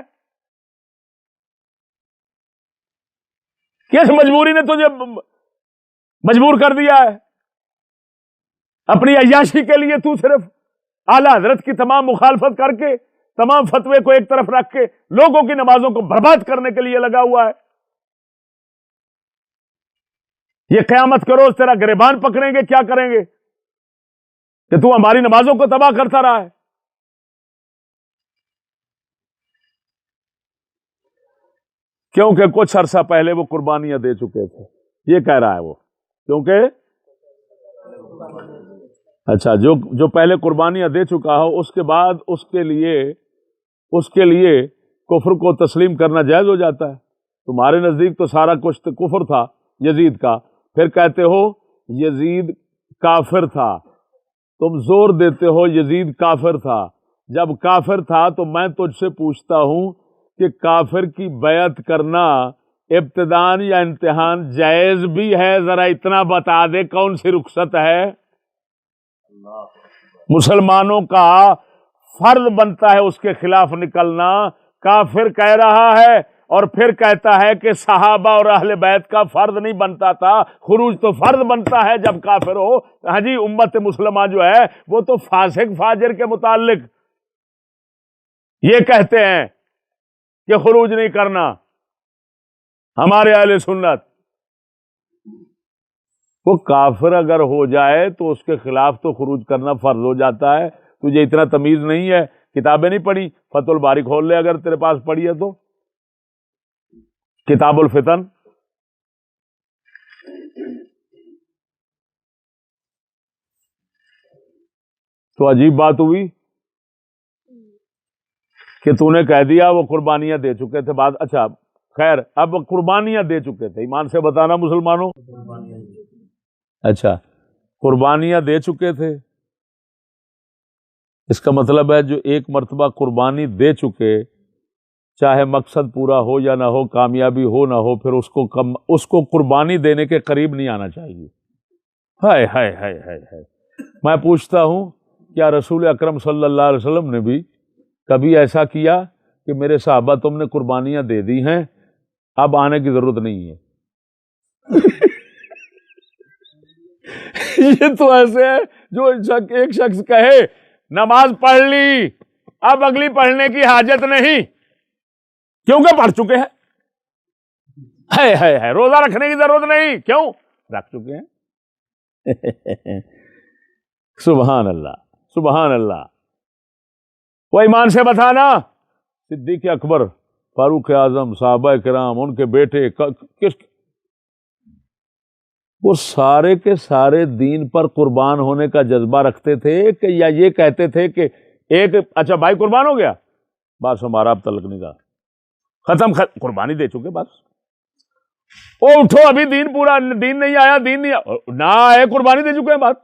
کس مجبوری نے تجھے مجبور کر دیا ہے؟ اپنی عیاشی کے لیے تو صرف اعلیٰ حضرت کی تمام مخالفت کر کے، تمام فتوے کو ایک طرف رکھ کے لوگوں کی نمازوں کو برباد کرنے کے لیے لگا ہوا ہے۔ یہ قیامت کے روز تیرا گریبان پکڑیں گے، کیا کریں گے کہ تو ہماری نمازوں کو تباہ کرتا رہا ہے۔ کیونکہ کچھ عرصہ پہلے وہ قربانیاں دے چکے تھے، یہ کہہ رہا ہے وہ، کیونکہ اچھا جو پہلے قربانیاں دے چکا ہو اس کے بعد اس کے لیے کفر کو تسلیم کرنا جائز ہو جاتا ہے۔ تمہارے نزدیک تو سارا کچھ کفر تھا یزید کا، پھر کہتے ہو یزید کافر تھا، تم زور دیتے ہو یزید کافر تھا۔ جب کافر تھا تو میں تجھ سے پوچھتا ہوں کہ کافر کی بیعت کرنا ابتدان یا امتحان جائز بھی ہے؟ ذرا اتنا بتا دے کون سی رخصت ہے؟ مسلمانوں کا فرض بنتا ہے اس کے خلاف نکلنا، کافر کہہ رہا ہے اور پھر کہتا ہے کہ صحابہ اور اہل بیت کا فرض نہیں بنتا تھا، خروج تو فرض بنتا ہے جب کافر ہو۔ ہاں جی، امت مسلمہ جو ہے وہ تو فاسق فاجر کے متعلق یہ کہتے ہیں کہ خروج نہیں کرنا، ہمارے اہل سنت۔ وہ کافر اگر ہو جائے تو اس کے خلاف تو خروج کرنا فرض ہو جاتا ہے۔ تجھے اتنا تمیز نہیں ہے؟ کتابیں نہیں پڑھی؟ فتح الباری کھول لے اگر تیرے پاس پڑھی ہے تو، کتاب الفتن۔ تو عجیب بات ہوئی کہ تو نے کہہ دیا وہ قربانیاں دے چکے تھے بعد۔ اچھا خیر، اب قربانیاں دے چکے تھے، ایمان سے بتانا مسلمانوں۔ اچھا قربانیاں دے چکے تھے، اس کا مطلب ہے جو ایک مرتبہ قربانی دے چکے، چاہے مقصد پورا ہو یا نہ ہو، کامیابی ہو نہ ہو، پھر اس کو قربانی دینے کے قریب نہیں آنا چاہیے۔ ہائے ہائے ہائے ہائے ہائے۔ میں پوچھتا ہوں کیا رسول اکرم صلی اللہ علیہ وسلم نے بھی کبھی ایسا کیا کہ میرے صحابہ تم نے قربانیاں دے دی ہیں، اب آنے کی ضرورت نہیں ہے؟ یہ تو ایسے ہے جو ایک شخص کہے نماز پڑھ لی، اب اگلی پڑھنے کی حاجت نہیں، کیونکہ پڑھ چکے ہیں۔ ہے روزہ رکھنے کی ضرورت نہیں، کیوں؟ رکھ چکے ہیں۔ سبحان اللہ سبحان اللہ۔ وہ ایمان سے بتانا، صدیق اکبر فاروق اعظم، صحابہ کرام، ان کے بیٹے، کس وہ سارے کے سارے دین پر قربان ہونے کا جذبہ رکھتے تھے کہ یا یہ کہتے تھے کہ ایک اچھا بھائی قربان ہو گیا بس ہمارا اب تعلق نہیں کا ختم، قربانی دے چکے بس، او اٹھو ابھی دین پورا، دین نہیں آیا، دین نہیں آیا، نہ آئے، قربانی دے چکے ہیں بات۔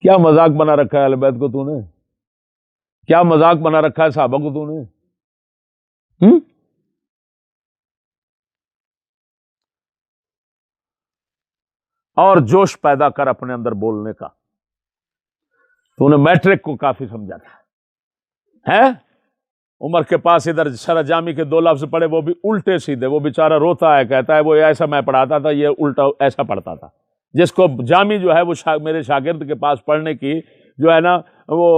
کیا مذاق بنا رکھا ہے اہل بیت کو تو نے؟ کیا مذاق بنا رکھا ہے صحابہ کو تو نے؟ اور جوش پیدا کر اپنے اندر بولنے کا۔ تو نے میٹرک کو کافی سمجھا تھا ہے؟ عمر کے پاس ادھر شرح جامی کے 2 لفظ پڑھے، وہ بھی الٹے سیدھے، وہ بیچارہ روتا ہے، کہتا ہے وہ ایسا میں پڑھاتا تھا، یہ الٹا ایسا پڑھتا تھا۔ جس کو جامی جو ہے وہ میرے شاگرد کے پاس پڑھنے کی جو ہے نا وہ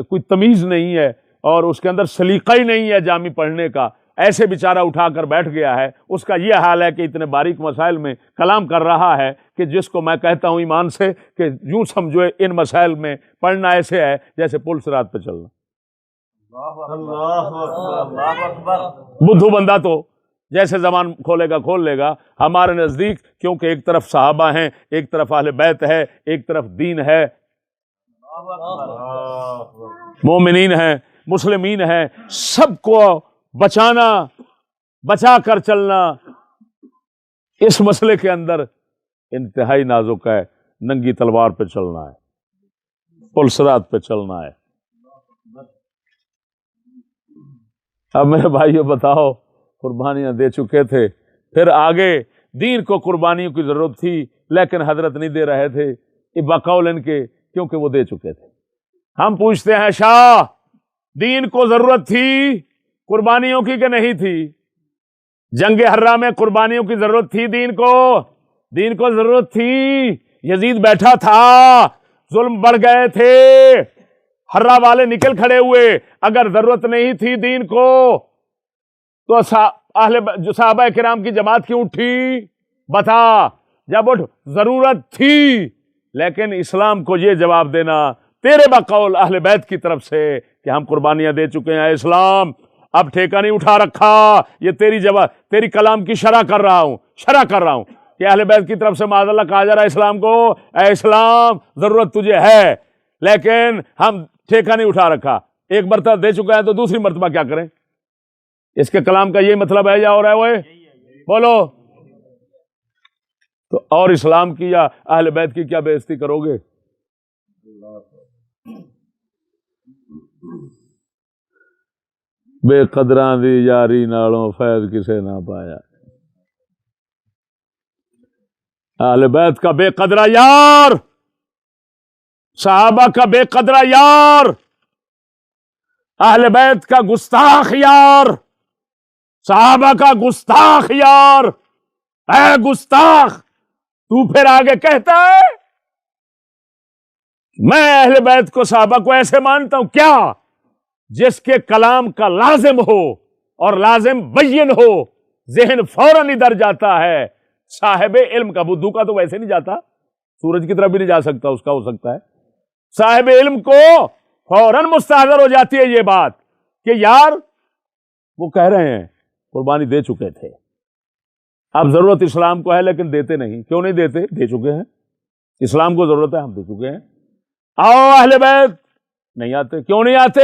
کوئی تمیز نہیں ہے اور اس کے اندر سلیقہ ہی نہیں ہے جامی پڑھنے کا، ایسے بیچارہ اٹھا کر بیٹھ گیا ہے، اس کا یہ حال ہے کہ اتنے باریک مسائل میں کلام کر رہا ہے کہ جس کو میں کہتا ہوں ایمان سے کہ یوں سمجھو ان مسائل میں پڑھنا ایسے ہے جیسے پل صراط پہ چلنا۔ بدھو بندہ تو جیسے زبان کھولے گا کھول لے گا۔ ہمارے نزدیک کیونکہ ایک طرف صحابہ ہیں، ایک طرف اہل بیت ہے، ایک طرف دین ہے، مومنین ہیں، مسلمین ہیں، سب کو بچانا، بچا کر چلنا اس مسئلے کے اندر انتہائی نازک ہے۔ ننگی تلوار پہ چلنا ہے، پل صراط پہ چلنا ہے۔ اب میرے بھائیو بتاؤ، قربانیاں دے چکے تھے، پھر آگے دین کو قربانیوں کی ضرورت تھی لیکن حضرت نہیں دے رہے تھے بقول ان کے، کیونکہ وہ دے چکے تھے۔ ہم پوچھتے ہیں شاہ دین کو ضرورت تھی قربانیوں کی کہ نہیں تھی؟ جنگ حرہ میں قربانیوں کی ضرورت تھی دین کو؟ دین کو ضرورت تھی؟ یزید بیٹھا تھا، ظلم بڑھ گئے تھے، حرہ والے نکل کھڑے ہوئے، اگر ضرورت نہیں تھی دین کو تو صحابہ کرام کی جماعت کیوں اٹھی؟ بتا، جب اٹھ ضرورت تھی۔ لیکن اسلام کو یہ جواب دینا تیرے بقول اہل بیت کی طرف سے کہ ہم قربانیاں دے چکے ہیں، اسلام اب ٹھیکہ نہیں اٹھا رکھا، یہ تیری جواب، تیری کلام کی شرح کر رہا ہوں کہ اہل بیت کی طرف سے معاذ اللہ کہا جا رہا ہے اسلام کو، اے اسلام ضرورت تجھے ہے لیکن ہم ٹھیکہ نہیں اٹھا رکھا، ایک مرتبہ دے چکا ہے تو دوسری مرتبہ کیا کریں؟ اس کے کلام کا یہی مطلب ہے یا اور ہے وہ؟ بولو تو، اور اسلام کی یا اہل بیت کی کیا بے عزتی کرو گے؟ بے قدراں دی یاری نالوں فیض کسے نہ پایا۔ اہل بیت کا بے قدرہ یار، صحابہ کا بے قدرہ یار، اہل بیت کا گستاخ یار، صحابہ کا گستاخ یار، اے گستاخ تو پھر آگے کہتا ہے میں اہل بیت کو صحابہ کو ایسے مانتا ہوں، کیا؟ جس کے کلام کا لازم ہو اور لازم بین ہو ذہن فوراً ادھر جاتا ہے۔ صاحب علم کا، بدھو کا تو ویسے نہیں جاتا، سورج کی طرف بھی نہیں جا سکتا، اس کا ہو سکتا ہے، صاحب علم کو فوراً مستحضر ہو جاتی ہے یہ بات کہ یار وہ کہہ رہے ہیں قربانی دے چکے تھے، اب ضرورت اسلام کو ہے لیکن دیتے نہیں۔ کیوں نہیں دیتے؟ دے چکے ہیں، اسلام کو ضرورت ہے، ہم دے چکے ہیں۔ آؤ اہل بیت، نہیں آتے۔ کیوں نہیں آتے؟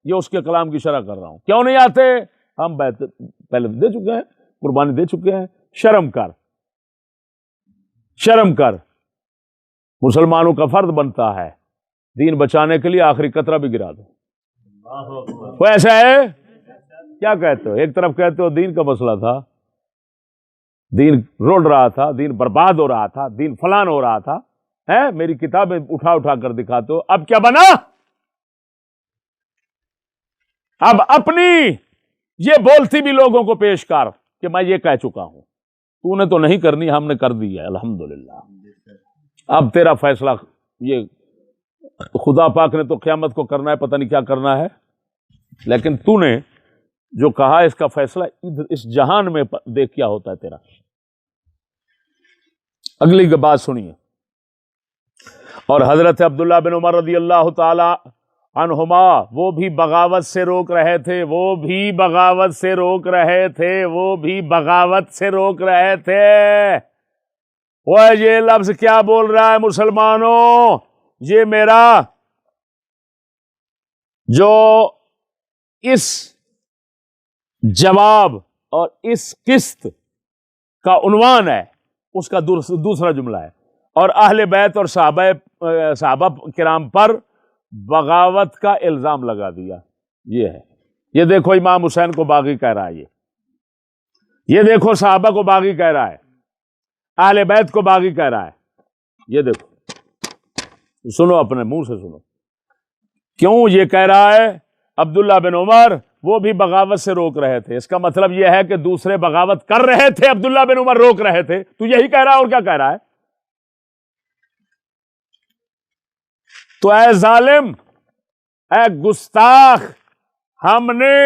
یہ اس کے کلام کی شرح کر رہا ہوں، کیوں نہیں آتے؟ ہم بیت پہلے دے چکے ہیں، قربانی دے چکے ہیں۔ شرم کر، شرم کر، مسلمانوں کا فرض بنتا ہے دین بچانے کے لیے آخری قطرہ بھی گرا دو۔ وہ ایسا ہے؟ کیا کہتے ہو؟ ایک طرف کہتے ہو دین کا مسئلہ تھا، دین رول رہا تھا، دین برباد ہو رہا تھا، دین فلان ہو رہا تھا، ہے میری کتابیں اٹھا اٹھا کر دکھاتے ہو۔ اب کیا بنا؟ اب اپنی یہ بولتی بھی لوگوں کو پیش کر کہ میں یہ کہہ چکا ہوں، تو نے تو نہیں کرنی، ہم نے کر دی ہے الحمدللہ۔ اب تیرا فیصلہ، یہ خدا پاک نے تو قیامت کو کرنا ہے، پتہ نہیں کیا کرنا ہے، لیکن تو نے جو کہا اس کا فیصلہ اس جہان میں دیکھ کیا ہوتا ہے تیرا۔ اگلی بات سنیے۔ اور حضرت عبداللہ بن عمر رضی اللہ تعالی عنہما، وہ بھی بغاوت سے روک رہے تھے، وہ بھی بغاوت سے روک رہے تھے، وہ بھی بغاوت سے روک رہے تھے۔ وہ یہ لفظ کیا بول رہا ہے مسلمانوں؟ یہ میرا جو اس جواب اور اس قسط کا عنوان ہے اس کا دوسرا جملہ ہے، اور اہل بیت اور صحابہ کرام پر بغاوت کا الزام لگا دیا۔ یہ ہے، یہ دیکھو امام حسین کو باغی کہہ رہا ہے، یہ دیکھو صحابہ کو باغی کہہ رہا ہے، اہل بیت کو باغی کہہ رہا ہے۔ یہ دیکھو، سنو اپنے منہ سے سنو کیوں یہ کہہ رہا ہے۔ عبداللہ بن عمر وہ بھی بغاوت سے روک رہے تھے، اس کا مطلب یہ ہے کہ دوسرے بغاوت کر رہے تھے، عبداللہ بن عمر روک رہے تھے۔ تو یہی کہہ رہا ہے، اور کیا کہہ رہا ہے؟ تو اے ظالم، اے گستاخ، ہم نے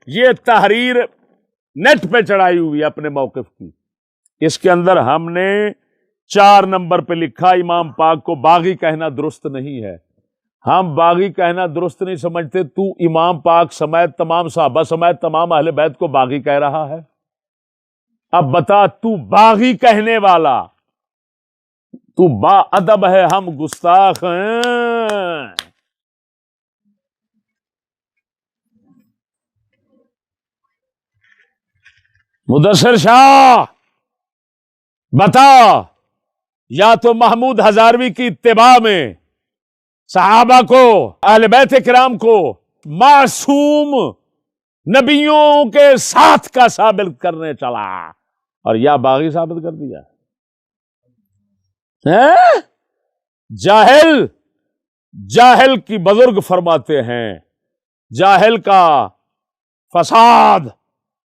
یہ تحریر نیٹ پہ چڑھائی ہوئی ہے اپنے موقف کی، اس کے اندر ہم نے 4 نمبر پہ لکھا امام پاک کو باغی کہنا درست نہیں ہے۔ ہم باغی کہنا درست نہیں سمجھتے، تو امام پاک سمیت تمام صحابہ سمیت تمام اہل بیت کو باغی کہہ رہا ہے۔ اب بتا، تو باغی کہنے والا، تو با ادب ہے، ہم گستاخ ہیں۔ مدثر شاہ بتا، یا تو محمود ہزاروی کی اتباع میں صحابہ کو، اہل بیت کرام کو معصوم نبیوں کے ساتھ کا ثابت کرنے چلا، اور یا باغی ثابت کر دیا۔ جاہل کی بزرگ فرماتے ہیں، جاہل کا فساد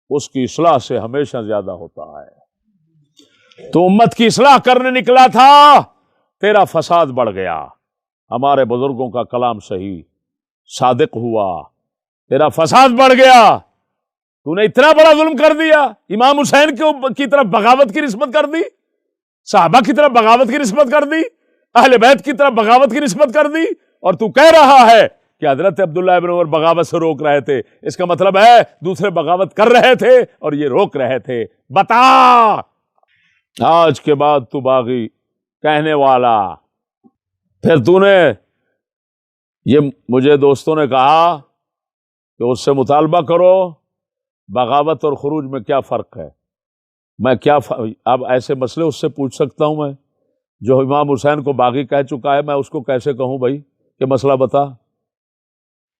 اس کی اصلاح سے ہمیشہ زیادہ ہوتا ہے۔ تو امت کی اصلاح کرنے نکلا تھا، تیرا فساد بڑھ گیا۔ ہمارے بزرگوں کا کلام صحیح صادق ہوا، تیرا فساد بڑھ گیا۔ تو نے اتنا بڑا ظلم کر دیا، امام حسین کی طرف بغاوت کی نسبت کر دی، صحابہ کی طرف بغاوت کی نسبت کر دی، اہل بیت کی طرف بغاوت کی نسبت کر دی، اور تو کہہ رہا ہے کہ حضرت عبداللہ ابن عمر بغاوت سے روک رہے تھے۔ اس کا مطلب ہے دوسرے بغاوت کر رہے تھے اور یہ روک رہے تھے۔ بتا، آج کے بعد تو باغی کہنے والا۔ پھر تو نے یہ مجھے دوستوں نے کہا کہ اس سے مطالبہ کرو بغاوت اور خروج میں کیا فرق ہے۔ میں اب ایسے مسئلے اس سے پوچھ سکتا ہوں، میں جو امام حسین کو باغی کہہ چکا ہے، میں اس کو کیسے کہوں بھائی کہ مسئلہ بتا؟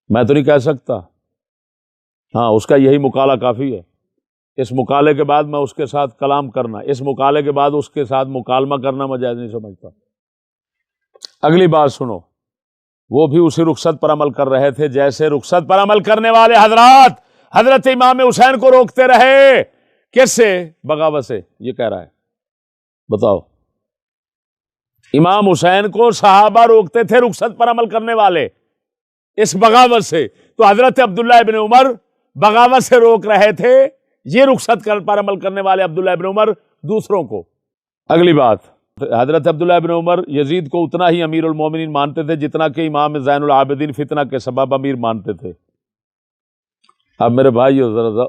میں تو نہیں کہہ سکتا۔ ہاں، اس کا یہی مقالہ کافی ہے۔ اس مقالے کے بعد میں اس کے ساتھ کلام کرنا، اس مقالے کے بعد اس کے ساتھ مکالمہ کرنا میں جائز نہیں سمجھتا۔ اگلی بات سنو، وہ بھی اسی رخصت پر عمل کر رہے تھے جیسے رخصت پر عمل کرنے والے حضرات حضرت امام حسین کو روکتے رہے۔ کس سے؟ بغاوت سے۔ یہ کہہ رہا ہے، بتاؤ۔ امام حسین کو صحابہ روکتے تھے رخصت پر عمل کرنے والے اس بغاوت سے، تو حضرت عبداللہ ابن عمر بغاوت سے روک رہے تھے یہ رخصت پر عمل کرنے والے عبداللہ ابن عمر دوسروں کو۔ اگلی بات، حضرت عبداللہ ابن عمر یزید کو اتنا ہی امیر المومنین مانتے تھے جتنا کہ امام زین العابدین فتنہ کے سبب امیر مانتے تھے۔ اب میرے بھائیو ذرا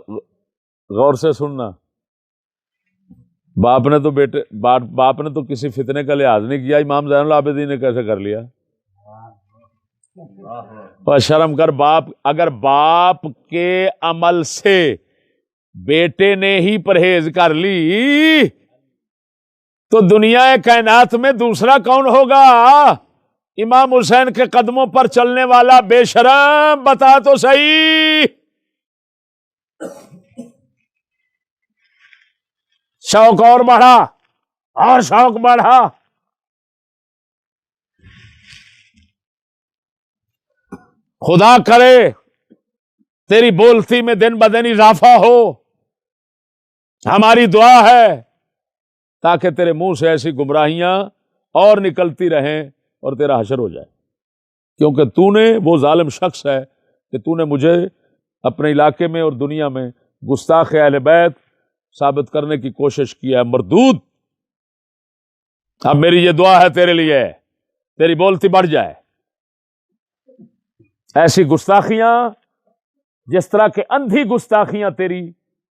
غور سے سننا، باپ نے تو کسی فتنے کا لحاظ نہیں کیا، امام زین العابدین نے کیسے کر لیا؟ اور شرم کر، اگر باپ کے عمل سے بیٹے نے ہی پرہیز کر لی تو دنیا کائنات میں دوسرا کون ہوگا؟ امام حسین کے قدموں پر چلنے والا بے شرم، بتا تو صحیح۔ شوق اور بڑھا، اور شوق بڑھا۔ خدا کرے تیری بولتی میں دن بدن اضافہ ہو، ہماری دعا ہے، تاکہ تیرے منہ سے ایسی گمراہیاں اور نکلتی رہیں اور تیرا حشر ہو جائے، کیونکہ تو نے وہ ظالم شخص ہے کہ تو نے مجھے اپنے علاقے میں اور دنیا میں گستاخ اہل بیت ثابت کرنے کی کوشش کی ہے، مردود۔ اب میری یہ دعا ہے تیرے لیے، تیری بولتی بڑھ جائے، ایسی گستاخیاں جس طرح کے اندھی گستاخیاں تیری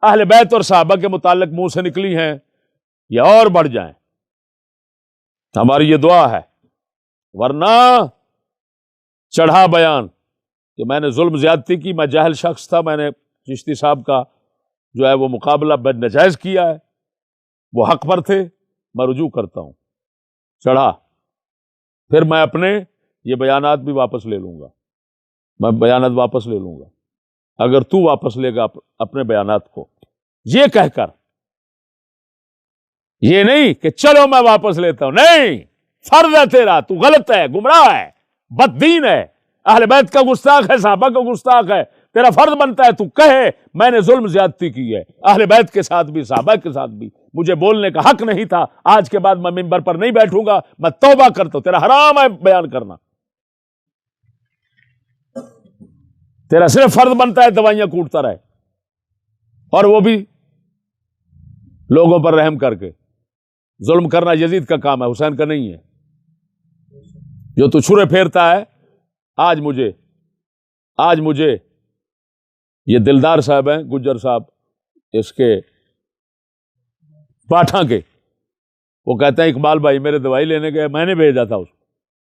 اہل بیت اور صحابہ کے متعلق منہ سے نکلی ہیں یہ اور بڑھ جائیں، ہماری یہ دعا ہے۔ ورنہ چڑھا بیان کہ میں نے ظلم زیادتی کی، میں جاہل شخص تھا، میں نے چشتی صاحب کا جو ہے وہ مقابلہ ناجائز کیا ہے، وہ حق پر تھے، میں رجوع کرتا ہوں، چڑھا، پھر میں اپنے یہ بیانات بھی واپس لے لوں گا، میں بیانات واپس لے لوں گا اگر تو واپس لے گا اپنے بیانات کو، یہ کہہ کر، یہ نہیں کہ چلو میں واپس لیتا ہوں، نہیں، فرض ہے تیرا، تو غلط ہے، گمراہ ہے، بد دین ہے، اہل بیت کا گستاخ ہے، صحابہ کا گستاخ ہے، تیرا فرض بنتا ہے تو کہے میں نے ظلم زیادتی کی ہے اہل بیت کے ساتھ بھی صحابہ کے ساتھ بھی، مجھے بولنے کا حق نہیں تھا، آج کے بعد میں منبر پر نہیں بیٹھوں گا، میں توبہ کرتا ہوں، تیرا حرام ہے بیان کرنا، تیرا صرف فرض بنتا ہے دوائیاں کوٹتا رہے، اور وہ بھی لوگوں پر رحم کر کے۔ ظلم کرنا یزید کا کام ہے، حسین کا نہیں ہے، جو تو چھرے پھیرتا ہے۔ آج مجھے یہ دلدار صاحب ہیں، گجر صاحب، اس کے پاٹھا کے، وہ کہتے ہیں اقبال بھائی میرے دوائی لینے گئے، میں نے بھیجا تھا اس کو،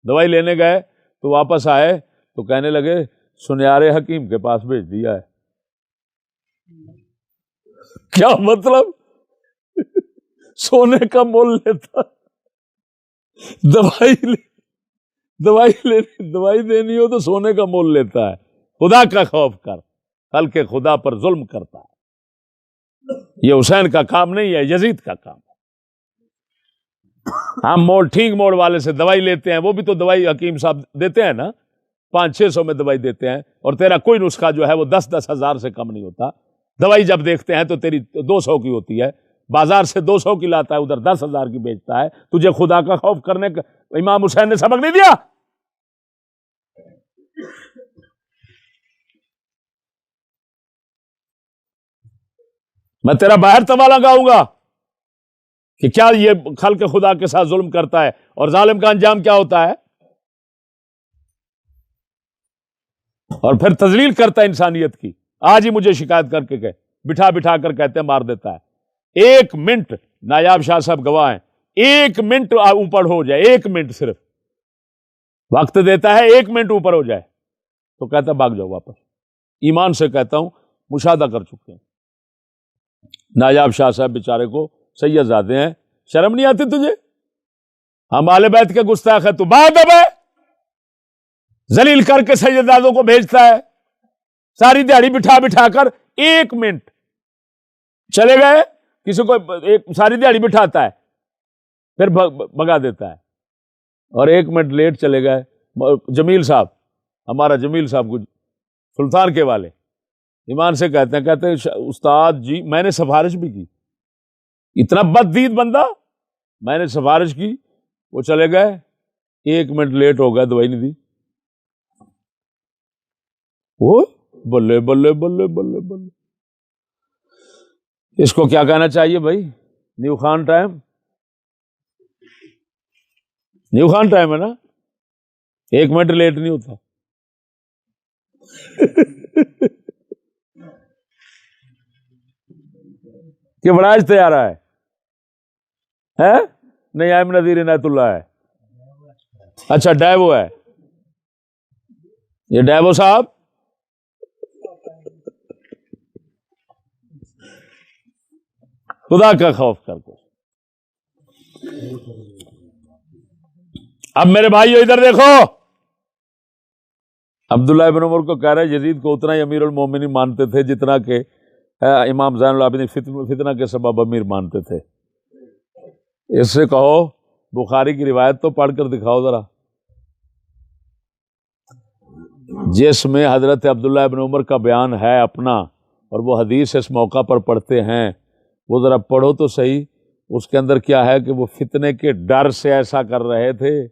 دوائی لینے گئے تو واپس آئے تو کہنے لگے سنیارے حکیم کے پاس بھیج دیا ہے۔ کیا مطلب؟ سونے کا مول لیتا، دوائی دینی ہو تو سونے کا مول لیتا ہے۔ خدا کا خوف کر، کل کے خدا پر ظلم کرتا ہے۔ یہ حسین کا کام نہیں ہے، یزید کا کام ہے۔ ہم ٹھیک موڑ والے سے دوائی لیتے ہیں، وہ بھی تو دوائی حکیم صاحب دیتے ہیں نا، 500-600 میں دوائی دیتے ہیں، اور تیرا کوئی نسخہ جو ہے وہ 10-10 ہزار سے کم نہیں ہوتا۔ دوائی جب دیکھتے ہیں تو تیری 200 کی ہوتی ہے، بازار سے 200 کی لاتا ہے، ادھر 10,000 کی بیچتا ہے۔ تجھے خدا کا خوف کرنے کا امام حسین نے سبق نہیں دیا؟ میں تیرا باہر توالا گاؤں گا کہ کیا یہ خلق خدا کے ساتھ ظلم کرتا ہے، اور ظالم کا انجام کیا ہوتا ہے، اور پھر تذلیل کرتا ہے انسانیت کی۔ آج ہی مجھے شکایت کر کے کہ بٹھا کر کہتے ہیں مار دیتا ہے۔ 1 منٹ، نایاب شاہ صاحب گواہ ہیں، 1 منٹ اوپر ہو جائے، 1 منٹ صرف وقت دیتا ہے، 1 منٹ اوپر ہو جائے تو کہتا ہے بھاگ جاؤ واپس۔ ایمان سے کہتا ہوں، مشاہدہ کر چکے ہیں۔ نایاب شاہ صاحب بیچارے کو سید زادے ہیں، شرم نہیں آتی تجھے؟ ہم اہل بیت کے گستاخ ہے، تو بات اب ہے، ذلیل کر کے سید زادوں کو بھیجتا ہے، ساری دیہڑی بٹھا کر 1 منٹ چلے گئے، کسی کو ساری دیہڑی بٹھاتا ہے پھر بھگا دیتا ہے، اور 1 منٹ لیٹ چلے گئے۔ جمیل صاحب، ہمارا جمیل صاحب سلطان کے والے، ایمان سے کہتے ہیں استاد جی میں نے سفارش بھی کی، اتنا بددید بندہ، میں نے سفارش کی، وہ چلے گئے، 1 منٹ لیٹ ہو گیا، دوائی نہیں دی۔ وہ بلے بلے بلے بلے بلے، اس کو کیا کہنا چاہیے بھائی؟ نیو خان ٹائم ہے نا، 1 منٹ لیٹ نہیں ہوتا۔ کہ بڑاج تیار ہے نہیں، ایم نذیر عنایت اللہ ہے، اچھا ڈیوو ہے، یہ ڈیوو صاحب خدا کا خوف کر کے۔ اب میرے بھائیو ادھر دیکھو، عبداللہ ابن عمر کو کہہ رہے یزید کو اتنا ہی امیر المومنین مانتے تھے جتنا کہ امام زین العابدین فتنہ کے سبب امیر مانتے تھے۔ اس سے کہو بخاری کی روایت تو پڑھ کر دکھاؤ ذرا، جس میں حضرت عبداللہ ابن عمر کا بیان ہے اپنا، اور وہ حدیث اس موقع پر پڑھتے ہیں، وہ ذرا پڑھو تو صحیح، اس کے اندر کیا ہے کہ وہ فتنے کے ڈر سے ایسا کر رہے تھے۔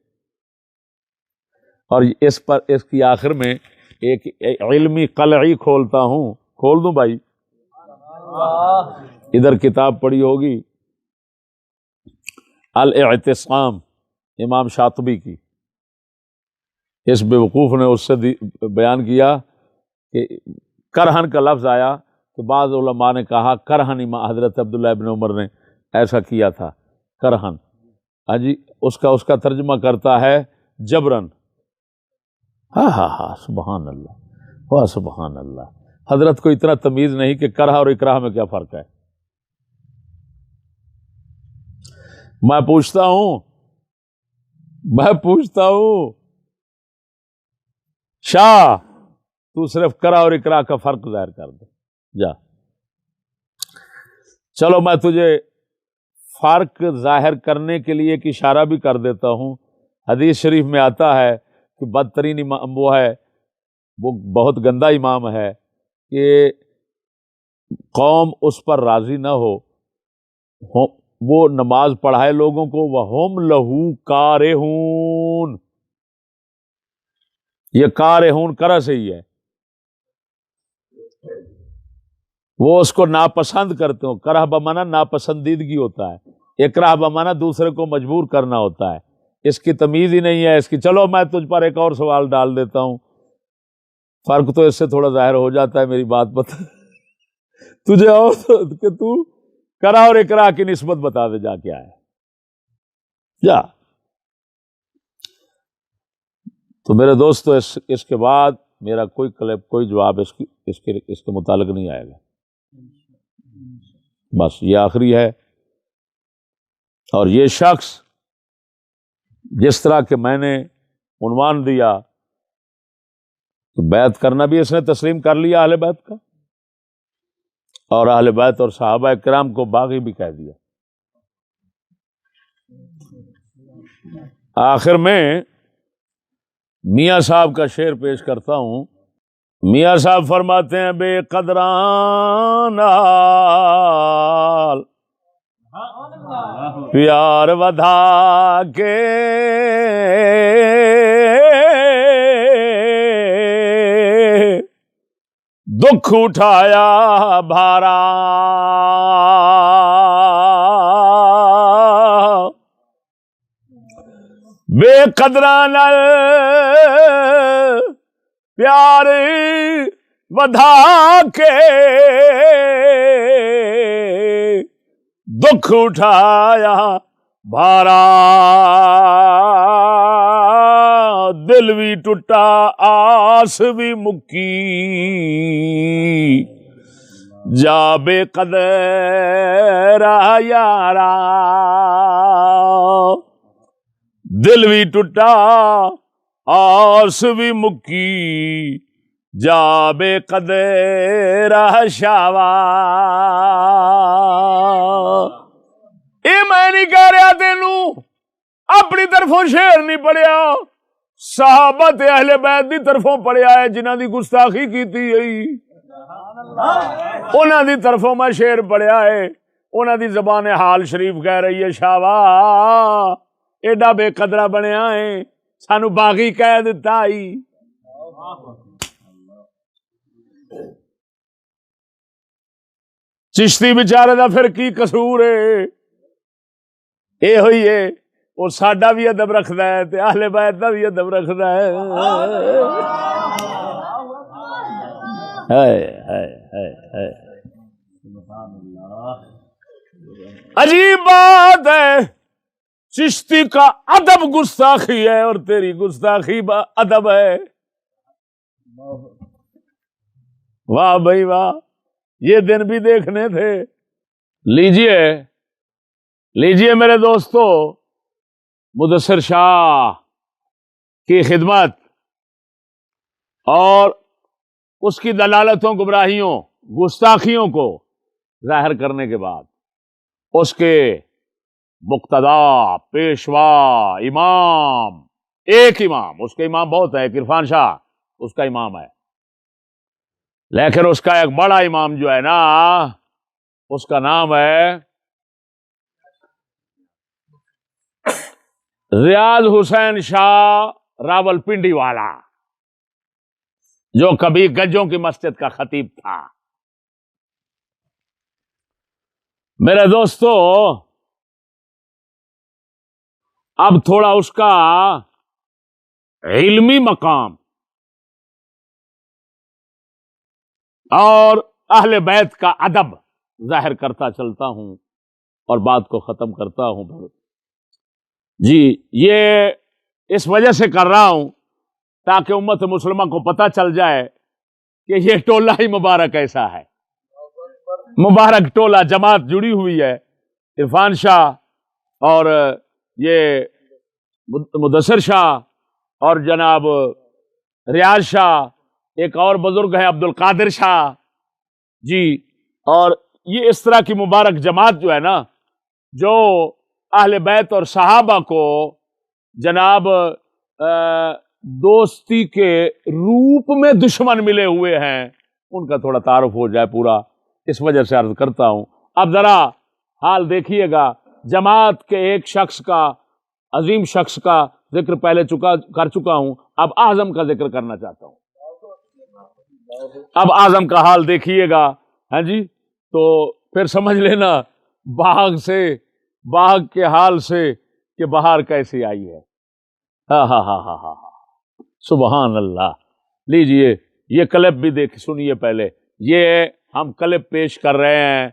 اور اس کی آخر میں ایک علمی قلعی کھولتا ہوں، کھول دوں بھائی، ادھر کتاب پڑھی ہوگی الاعتصام امام شاطبی کی، اس بیوقوف نے اس سے بیان کیا کہ کرہن کا لفظ آیا تو بعض علماء نے کہا کرہن حضرت عبداللہ ابن عمر نے ایسا کیا تھا، کرہن، ہاں جی، اس کا ترجمہ کرتا ہے جبرن۔ ہاں ہاں ہاں، سبحان اللہ، واہ سبحان اللہ، حضرت کو اتنا تمیز نہیں کہ کرہ اور اکراہ میں کیا فرق ہے۔ میں پوچھتا ہوں شاہ، تو صرف کرہ اور اکراہ کا فرق ظاہر کر دے جا۔ چلو میں تجھے فرق ظاہر کرنے کے لیے ایک اشارہ بھی کر دیتا ہوں۔ حدیث شریف میں آتا ہے کہ بدترین امام وہ ہے، وہ بہت گندا امام ہے کہ قوم اس پر راضی نہ ہو، وہ نماز پڑھائے لوگوں کو، وَهُمْ لَهُ كَارِهُونَ، یہ کارہون کرہ سے ہی ہے، وہ اس کو ناپسند کرتے ہو۔ کرہ بمانا ناپسندیدگی ہوتا ہے، اکراہ بمانا دوسرے کو مجبور کرنا ہوتا ہے، اس کی تمیز ہی نہیں ہے اس کی۔ چلو میں تجھ پر ایک اور سوال ڈال دیتا ہوں، فرق تو اس سے تھوڑا ظاہر ہو جاتا ہے، میری بات بتا تجھے، اور کہ تو کرہ اور اکراہ کی نسبت بتا دے جا کیا ہے جا۔ تو میرے دوستو اس کے بعد میرا کوئی جواب اس کے متعلق نہیں آئے گا، بس یہ آخری ہے۔ اور یہ شخص جس طرح کہ میں نے عنوان دیا کہ بیعت کرنا بھی اس نے تسلیم کر لیا اہل بیت کا، اور اہل بیت اور صحابہ کرام کو باغی بھی کہہ دیا۔ آخر میں میاں صاحب کا شعر پیش کرتا ہوں۔ میاں صاحب فرماتے ہیں بے قدران پیار ودھا کے دکھ اٹھایا بھارا، بے قدران پیار ودھا کے دکھ اٹھایا بھارا، دل بھی ٹوٹا آس بھی مکی، جا بے قدر یارا، دل بھی ٹوٹا آس بھی مکی، جا بے قدر شاوا۔ یہ میں نہیں کہہ رہا تینوں، اپنی طرفوں شعر نہیں پڑھیا، صحابہ تے اہل بیت دی طرفوں پڑھیا ہے جنہاں دی گستاخی کیتی ہے، انہاں دی طرفوں میں شعر پڑھیا ہے، انہاں دی زبان حال شریف کہہ رہی ہے شاوا ایڈا بے قدرہ بنیا ہے، سانو باغی کہہ دیتا ہی۔ چشتی بیچارے دا پھر کی قصور ہے؟ اے ہوئی ہے وہ ساڈا بھی ادب رکھدا ہے تے اہل بیت دا بھی ادب رکھدا ہے۔ عجیب بات ہے، چشتی کا ادب گستاخی ہے اور تیری گستاخی ادب ہے۔ واہ بھائی واہ، یہ دن بھی دیکھنے تھے۔ لیجئے میرے دوستو، مدثر شاہ کی خدمت اور اس کی دلالتوں، گمراہیوں، گستاخیوں کو ظاہر کرنے کے بعد اس کے مقتدا، پیشوا، امام، ایک امام، اس کے امام بہت ہے، عرفان شاہ اس کا امام ہے، لیکن اس کا ایک بڑا امام جو ہے نا، اس کا نام ہے ریاض حسین شاہ راول پنڈی والا، جو کبھی گجوں کی مسجد کا خطیب تھا۔ میرے دوستو، اب تھوڑا اس کا علمی مقام اور اہل بیت کا ادب ظاہر کرتا چلتا ہوں اور بات کو ختم کرتا ہوں۔ جی یہ اس وجہ سے کر رہا ہوں تاکہ امت مسلمہ کو پتہ چل جائے کہ یہ ٹولہ ہی مبارک ایسا ہے، مبارک ٹولہ جماعت جڑی ہوئی ہے۔ عرفان شاہ اور یہ مدثر شاہ اور جناب ریاض شاہ، ایک اور بزرگ ہے عبد القادر شاہ جی، اور یہ اس طرح کی مبارک جماعت جو ہے نا، جو اہل بیت اور صحابہ کو جناب دوستی کے روپ میں دشمن ملے ہوئے ہیں، ان کا تھوڑا تعارف ہو جائے پورا، اس وجہ سے عرض کرتا ہوں۔ اب ذرا حال دیکھیے گا، جماعت کے ایک شخص کا، عظیم شخص کا ذکر پہلے کر چکا ہوں، اب اعظم کا ذکر کرنا چاہتا ہوں۔ اب اعظم کا حال دیکھیے گا، ہاں جی، تو پھر سمجھ لینا باغ کے حال سے کہ بہار کیسی آئی ہے۔ ہاں ہاں ہاں ہاں ہاں، سبحان اللہ۔ لیجئے یہ کلپ بھی سنیے پہلے، یہ ہم کلپ پیش کر رہے ہیں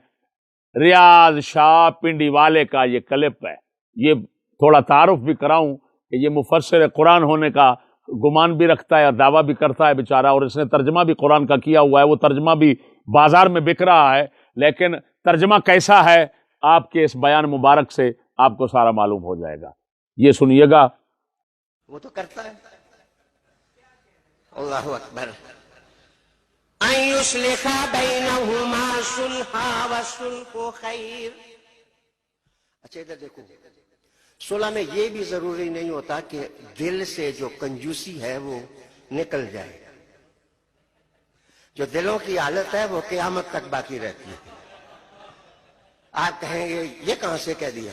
ریاض شاہ پنڈی والے کا، یہ کلپ ہے۔ یہ تھوڑا تعارف بھی کراؤں کہ یہ مفسر قرآن ہونے کا گمان بھی رکھتا ہے اور دعویٰ بھی کرتا ہے بیچارہ، اور اس نے ترجمہ بھی قرآن کا کیا ہوا ہے، وہ ترجمہ بھی بازار میں بک رہا ہے، لیکن ترجمہ کیسا ہے آپ کے اس بیان مبارک سے آپ کو سارا معلوم ہو جائے گا۔ یہ سنیے گا۔ وہ تو کرتا ہے۔ اللہ اکبر۔ ان یصلح بینہما صلحا والصلح خیر۔ اچھا ادھر دیکھو، صلح میں یہ بھی ضروری نہیں ہوتا کہ دل سے جو کنجوسی ہے وہ نکل جائے، جو دلوں کی حالت ہے وہ قیامت تک باقی رہتی ہے۔ آپ کہیں گے یہ کہاں سے کہہ دیا؟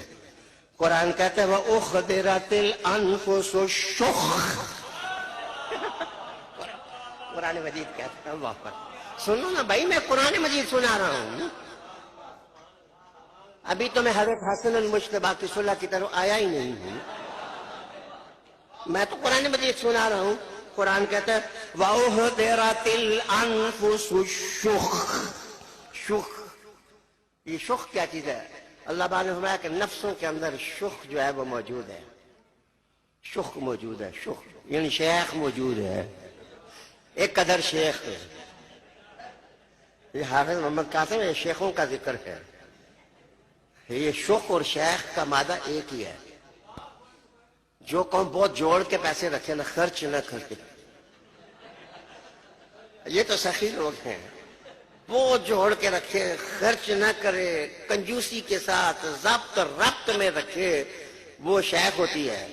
قرآن کہتا ہے وَأُخْضِرَتِ الْأَنفُسُ الشُّحَّ۔ قرآن مجید کہتا ہے، اللہ اکبر۔ سنو نا بھائی، میں قرآن مجید سنا رہا ہوں، ابھی تو میں حضرت حسن المجتبیٰ کی صلح کی طرف آیا ہی نہیں ہوں، میں تو قرآن مجید سنا رہا ہوں۔ قرآن کہتا ہے وَأُخْضِرَتِ الْأَنفُسُ الشُّحَّ۔ شُخ، یہ شخ کیا چیز ہے؟ اللہ تعالیٰ نے فرمایا کہ نفسوں کے اندر شخ جو ہے وہ موجود ہے، شخ موجود ہے، شخ یعنی شیخ موجود ہے، ایک قدر شیخ ہے۔ یہ حافظ محمد قاسم، یہ شیخوں کا ذکر ہے، یہ شخ اور شیخ کا مادہ ایک ہی ہے۔ جو قوم بہت جوڑ کے پیسے رکھے نہ خرچ نہ کرتے، یہ تو سخی لوگ ہیں، بہت جوڑ کے رکھے خرچ نہ کرے، کنجوسی کے ساتھ ضبط ربط میں رکھے، وہ شیخ ہوتی ہے۔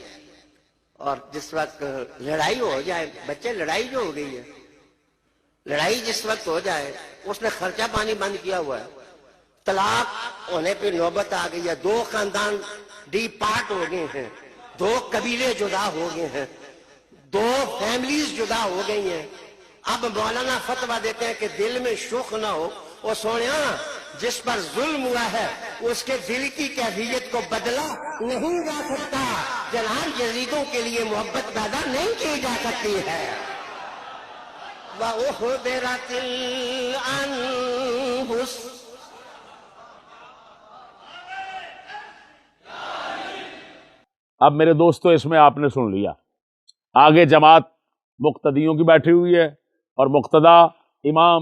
اور جس وقت لڑائی ہو جائے، بچے لڑائی جو ہو گئی ہے، لڑائی جس وقت ہو جائے، اس نے خرچہ پانی بند کیا ہوا ہے، طلاق ہونے پہ نوبت آ گئی ہے، دو خاندان ڈی پارٹ ہو گئے ہیں، دو قبیلے جدا ہو گئے ہیں، دو فیملیز جدا ہو گئی ہیں۔ اب مولانا فتویٰ دیتے ہیں کہ دل میں شوق نہ ہو، وہ سونیا جس پر ظلم ہوا ہے اس کے دل کی کیفیت کو بدلا نہیں جا سکتا، جلال یزیدوں کے لیے محبت پیدا نہیں کی جا سکتی ہے۔ وَأُحْضِرَتِ الْأَنفُسُ۔ اب میرے دوستو اس میں آپ نے سن لیا، آگے جماعت مقتدیوں کی بیٹھی ہوئی ہے اور مقتدا امام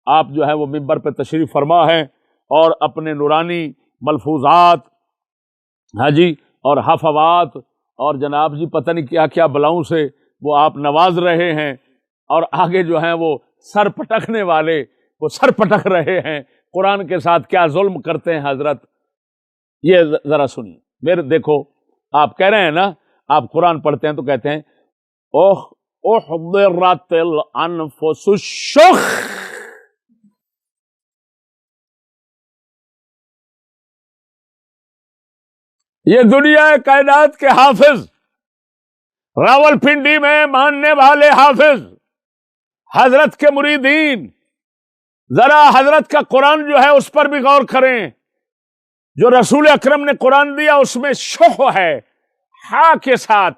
آپ جو ہے وہ منبر پہ تشریف فرما ہے اور اپنے نورانی ملفوظات، ہاں جی، اور حفوات اور جناب جی پتہ نہیں کیا کیا بلاؤں سے وہ آپ نواز رہے ہیں، اور آگے جو ہیں وہ سر پٹکنے والے وہ سر پٹک رہے ہیں، قرآن کے ساتھ کیا ظلم کرتے ہیں حضرت۔ یہ ذرا سنیے میرے، دیکھو آپ کہہ رہے ہیں نا، آپ قرآن پڑھتے ہیں تو کہتے ہیں احضرت الانفس الشح۔ یہ دنیا کائنات کے حافظ، راول پنڈی میں ماننے والے حافظ، حضرت کے مریدین، ذرا حضرت کا قرآن جو ہے اس پر بھی غور کریں۔ جو رسول اکرم نے قرآن دیا اس میں شح ہے، ہا کے ساتھ،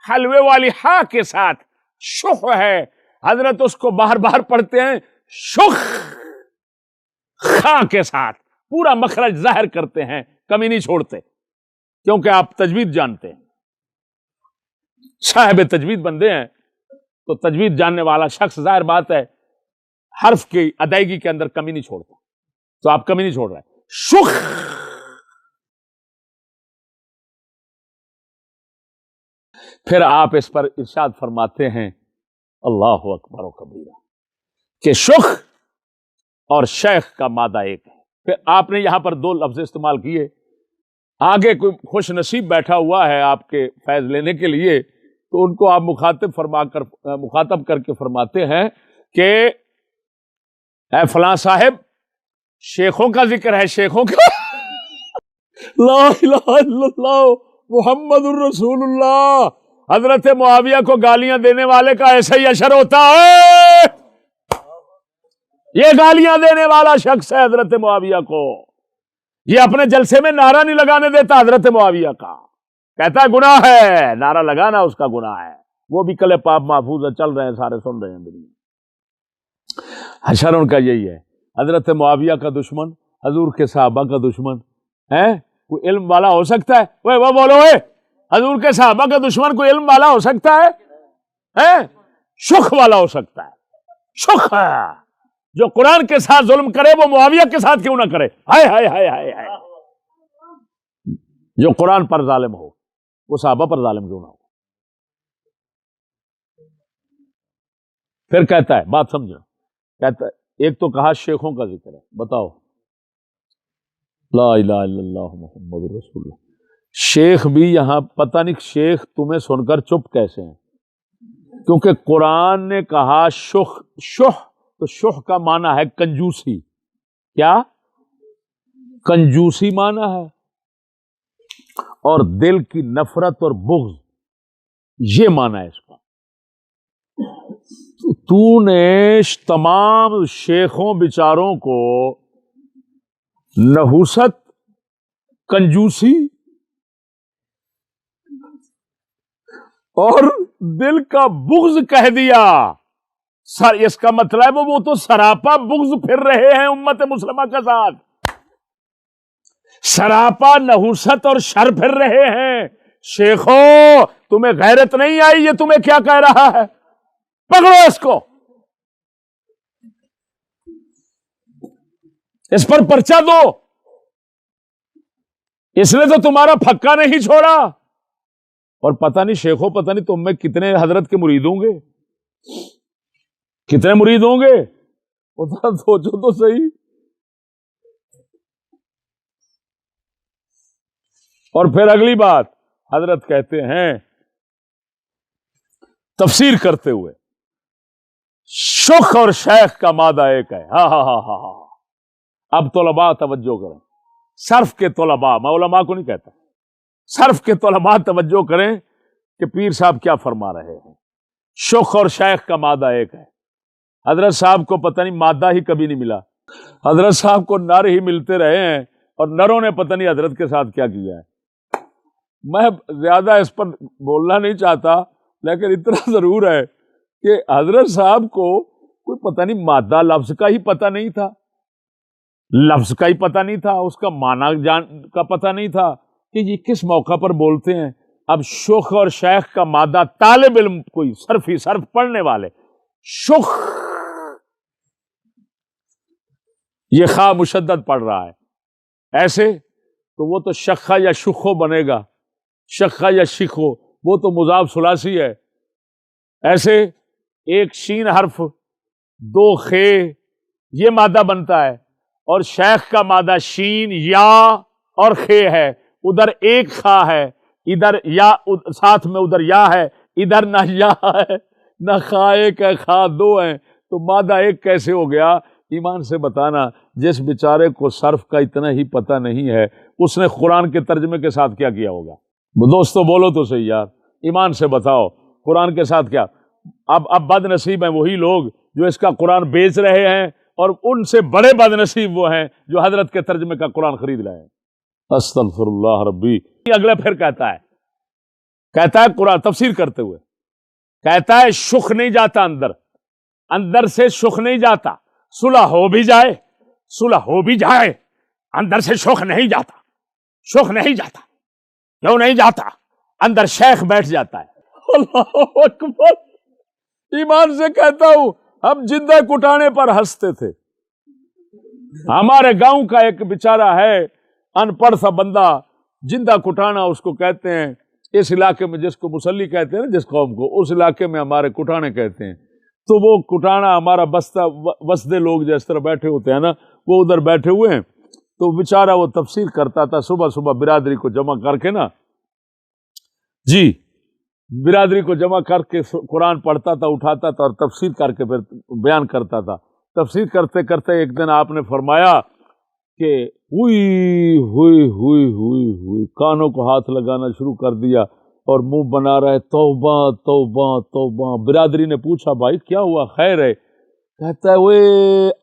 حلوے والی ہا کے ساتھ شخ ہے، حضرت اس کو باہر باہر پڑھتے ہیں شخ خا کے ساتھ، پورا مخرج ظاہر کرتے ہیں، کمی نہیں چھوڑتے، کیونکہ آپ تجوید جانتے ہیں، صاحب تجوید بندے ہیں، تو تجوید جاننے والا شخص ظاہر بات ہے حرف کی ادائیگی کے اندر کمی نہیں چھوڑتا، تو آپ کمی نہیں چھوڑ رہے شخ۔ پھر آپ اس پر ارشاد فرماتے ہیں اللہ اکبر و کبیرہ کہ شخ اور شیخ کا مادہ ایک ہے۔ پھر آپ نے یہاں پر دو لفظ استعمال کیے، آگے کوئی خوش نصیب بیٹھا ہوا ہے آپ کے فیض لینے کے لیے، تو ان کو آپ مخاطب کر کے فرماتے ہیں کہ اے فلاں صاحب، شیخوں کا ذکر ہے، شیخوں کا لا الہ الا اللہ محمد الرسول اللہ۔ حضرت معاویہ کو گالیاں دینے والے کا ایسا ہی اشر ہوتا ہے، یہ گالیاں دینے والا شخص ہے حضرت معاویہ کو، یہ اپنے جلسے میں نعرہ نہیں لگانے دیتا حضرت معاویہ کا، کہتا ہے گناہ ہے، نعرہ لگانا اس کا گناہ ہے، وہ بھی کلے پاپ محفوظ ہے، چل رہے ہیں، سارے سن رہے ہیں دنیا۔ حشر ان کا یہی ہے، حضرت معاویہ کا دشمن، حضور کے صحابہ کا دشمن ہے، کوئی علم والا ہو سکتا ہے؟ وہ بولو حضور کے صحابہ کا دشمن کوئی علم والا ہو سکتا ہے؟ شخ والا ہو سکتا ہے، شخ ہے، جو قرآن کے ساتھ ظلم کرے وہ معاویہ کے ساتھ کیوں نہ کرے، ہائے ہائے ہائے ہائے ہائے، جو قرآن پر ظالم ہو وہ صحابہ پر ظالم کیوں نہ ہو۔ پھر کہتا ہے، بات سمجھو، کہتا ہے ایک تو کہا شیخوں کا ذکر ہے، بتاؤ لا الہ الا اللہ محمد رسول اللہ، شیخ بھی یہاں پتہ نہیں شیخ تمہیں سن کر چپ کیسے ہیں، کیونکہ قرآن نے کہا شخ، تو شخ کا معنی ہے کنجوسی، کیا کنجوسی معنی ہے، اور دل کی نفرت اور بغض یہ معنی ہے اس کا۔ تو نے تمام شیخوں بیچاروں کو نحوست، کنجوسی اور دل کا بغض کہہ دیا، اس کا مطلب وہ تو سراپا بغض پھر رہے ہیں امت مسلمہ کے ساتھ، سراپا نحوست اور شر پھر رہے ہیں۔ شیخوں تمہیں غیرت نہیں آئی، یہ تمہیں کیا کہہ رہا ہے، پکڑو اس کو، اس پر پرچہ دو، اس نے تو تمہارا پھکا نہیں چھوڑا۔ اور پتہ نہیں شیخوں، پتہ نہیں تم میں کتنے حضرت کے مرید ہوں گے، کتنے مرید ہوں گے، اتنا سوچو تو صحیح۔ اور پھر اگلی بات حضرت کہتے ہیں تفسیر کرتے ہوئے، شخ اور شیخ کا مادہ ایک ہے۔ ہاں ہاں ہاں ہاں ہاں، اب طلباء توجہ کریں، صرف کے طلباء، میں علماء کو نہیں کہتا، صرف کے طلباء توجہ کریں کہ پیر صاحب کیا فرما رہے ہیں۔ شخ اور شیخ کا مادہ ایک ہے۔ حضرت صاحب کو پتہ نہیں مادہ ہی کبھی نہیں ملا، حضرت صاحب کو نر ہی ملتے رہے ہیں، اور نروں نے پتہ نہیں حضرت کے ساتھ کیا کیا ہے۔ میں زیادہ اس پر بولنا نہیں چاہتا، لیکن اتنا ضرور ہے کہ حضرت صاحب کو کوئی پتہ نہیں مادہ لفظ کا ہی پتہ نہیں تھا، لفظ کا ہی پتہ نہیں تھا، اس کا معنی کا پتہ نہیں تھا کہ یہ کس موقع پر بولتے ہیں۔ اب شخ اور شیخ کا مادہ طالب علم کوئی صرف پڑھنے والے، شخ یہ خواہ مشدد پڑھ رہا ہے ایسے، تو وہ تو شخہ یا شخو بنے گا، شخہ یا شخو، وہ تو مضاف ثلاثی ہے، ایسے ایک شین حرف دو خے یہ مادہ بنتا ہے، اور شیخ کا مادہ شین یا اور خے ہے، ادھر ایک خا ہے، ادھر یا ساتھ میں ادھر یا ہے، ادھر نہ یا ہے نہ خا ایک ہے، خا دو ہیں، تو مادہ ایک کیسے ہو گیا؟ ایمان سے بتانا، جس بیچارے کو صرف کا اتنا ہی پتہ نہیں ہے، اس نے قرآن کے ترجمے کے ساتھ کیا کیا ہوگا؟ دوستو بولو تو صحیح یار، ایمان سے بتاؤ قرآن کے ساتھ کیا؟ اب بد نصیب ہیں وہی لوگ جو اس کا قرآن بیچ رہے ہیں، اور ان سے بڑے بد نصیب وہ ہیں جو حضرت کے ترجمے کا قرآن خرید رہے ہیں۔ استغفر اللہ ربی۔ اگلا پھر کہتا ہے کہتا ہے قرآن تفسیر کرتے ہوئے کہتا ہے شخ نہیں جاتا اندر سے شخ نہیں جاتا، صلح ہو بھی جائے اندر سے شخ نہیں جاتا کیوں نہیں جاتا؟ اندر شیخ بیٹھ جاتا ہے۔ اللہ اکبر، ایمان سے کہتا ہوں ہم جندہ کٹانے پر ہنستے تھے۔ ہمارے گاؤں کا ایک بیچارہ ہے ان پڑھ سا بندہ، جندہ کٹانا اس کو کہتے ہیں، اس علاقے میں جس کو مسلی کہتے ہیں نا، جس قوم کو، اس علاقے میں ہمارے کٹانے کہتے ہیں۔ تو وہ کٹانا ہمارا بستے لوگ جس طرح بیٹھے ہوتے ہیں نا، وہ ادھر بیٹھے ہوئے ہیں، تو بیچارہ وہ تفسیر کرتا تھا صبح صبح برادری کو جمع کر کے نا، جی برادری کو جمع کر کے قرآن پڑھتا تھا، اٹھاتا تھا اور تفسیر کر کے پھر بیان کرتا تھا۔ تفسیر کرتے کرتے ایک دن آپ نے فرمایا کہ ہوئی ہوئی ہوئی ہوئی ہوئی، کانوں کو ہاتھ لگانا شروع کر دیا اور منہ بنا رہا ہے توبہ توبہ توبہ۔ برادری نے پوچھا بھائی کیا ہوا، خیر ہے؟ کہتا ہے وہ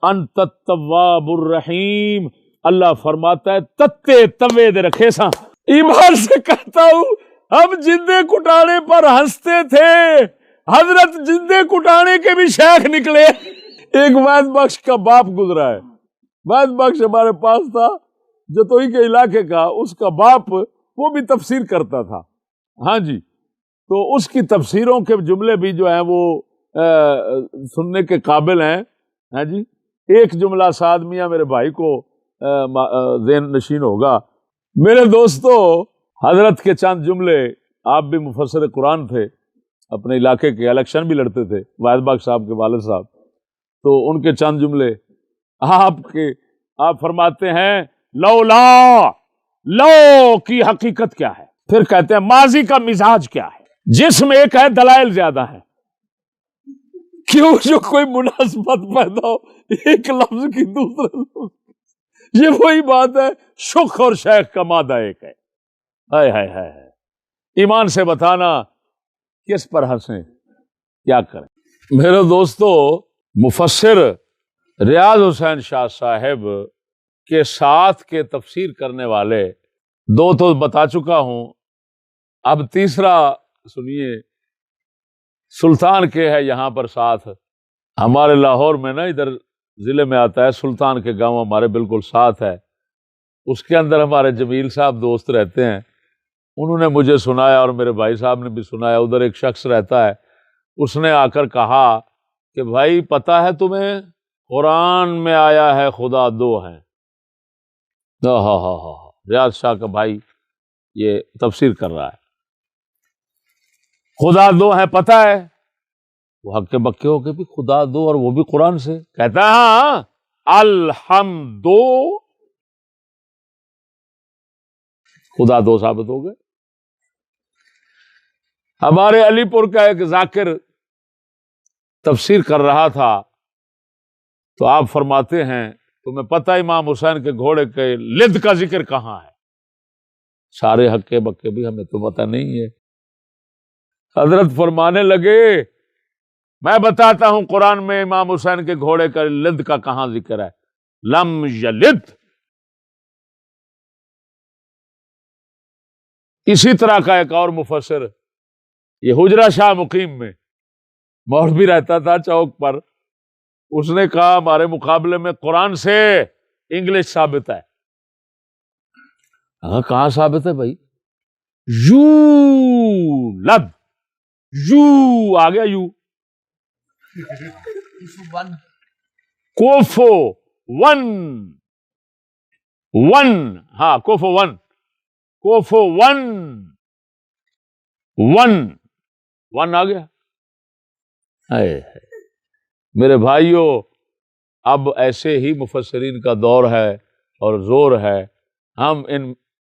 انت التواب الرحیم، اللہ فرماتا ہے تتے توے دے رکھے سا۔ ایمان سے کہتا ہوں ہم جندے کٹانے پر ہنستے تھے، حضرت جندے کٹانے کے بھی شیخ نکلے۔ ایک وید بخش کا باپ گزرا ہے، وید بخش ہمارے پاس تھا جتوئی کے علاقے کا، اس کا باپ وہ بھی تفسیر کرتا تھا، ہاں جی، تو اس کی تفسیروں کے جملے بھی جو ہیں وہ سننے کے قابل ہیں، ہاں جی۔ ایک جملہ سعد میاں میرے بھائی کو ذہن نشین ہوگا۔ میرے دوستو، حضرت کے چند جملے، آپ بھی مفسر قرآن تھے، اپنے علاقے کے الیکشن بھی لڑتے تھے، واحد باغ صاحب کے والد صاحب، تو ان کے چند جملے آپ فرماتے ہیں لو کی حقیقت کیا ہے، پھر کہتے ہیں ماضی کا مزاج کیا ہے، جسم ایک ہے دلائل زیادہ ہے، کیوں جو کوئی مناسبت پیدا ہو ایک لفظ کی دوسرے لفظ، یہ وہی بات ہے، شخ اور شیخ کا مادہ ایک ہے۔ ہائے ہائے ہائے، ایمان سے بتانا کس پر ہنسیں، کیا کریں؟ میرے دوستو، مفسر ریاض حسین شاہ صاحب کے ساتھ کے تفسیر کرنے والے دو تو بتا چکا ہوں، اب تیسرا سنیے، سلطان کے ہے یہاں پر ساتھ، ہمارے لاہور میں نا ادھر ضلع میں آتا ہے، سلطان کے گاؤں ہمارے بالکل ساتھ ہے، اس کے اندر ہمارے جمیل صاحب دوست رہتے ہیں، انہوں نے مجھے سنایا اور میرے بھائی صاحب نے بھی سنایا، ادھر ایک شخص رہتا ہے، اس نے آ کر کہا کہ بھائی پتہ ہے تمہیں قرآن میں آیا ہے خدا دو ہیں۔ ہاں ریاض شاہ کا بھائی یہ تفسیر کر رہا ہے، خدا دو ہیں پتہ ہے؟ وہ ہکے بکے ہو کے بھی خدا دو اور وہ بھی قرآن سے، کہتا ہے ہاں الحمدو، خدا دو ثابت ہو گئے۔ ہمارے علی پور کا ایک ذاکر تفسیر کر رہا تھا تو آپ فرماتے ہیں تمہیں پتہ امام حسین کے گھوڑے کے لد کا ذکر کہاں ہے؟ سارے ہکے بکے بھی ہمیں تو پتہ نہیں ہے۔ حضرت فرمانے لگے میں بتاتا ہوں قرآن میں امام حسین کے گھوڑے کا لد کا کہاں ذکر ہے، لم یلد۔ اسی طرح کا ایک اور مفسر، یہ حجرہ شاہ مقیم میں مولوی رہتا تھا چوک پر، اس نے کہا ہمارے مقابلے میں قرآن سے انگلش ثابت ہے۔ کہاں ثابت ہے بھائی؟ یو لد، یو آ گیا، یو کوفو ون، ون، ہاں کوفو ون، کوفو ون، ون، ون آ گیا۔ میرے بھائیوں، اب ایسے ہی مفسرین کا دور ہے اور زور ہے، ہم ان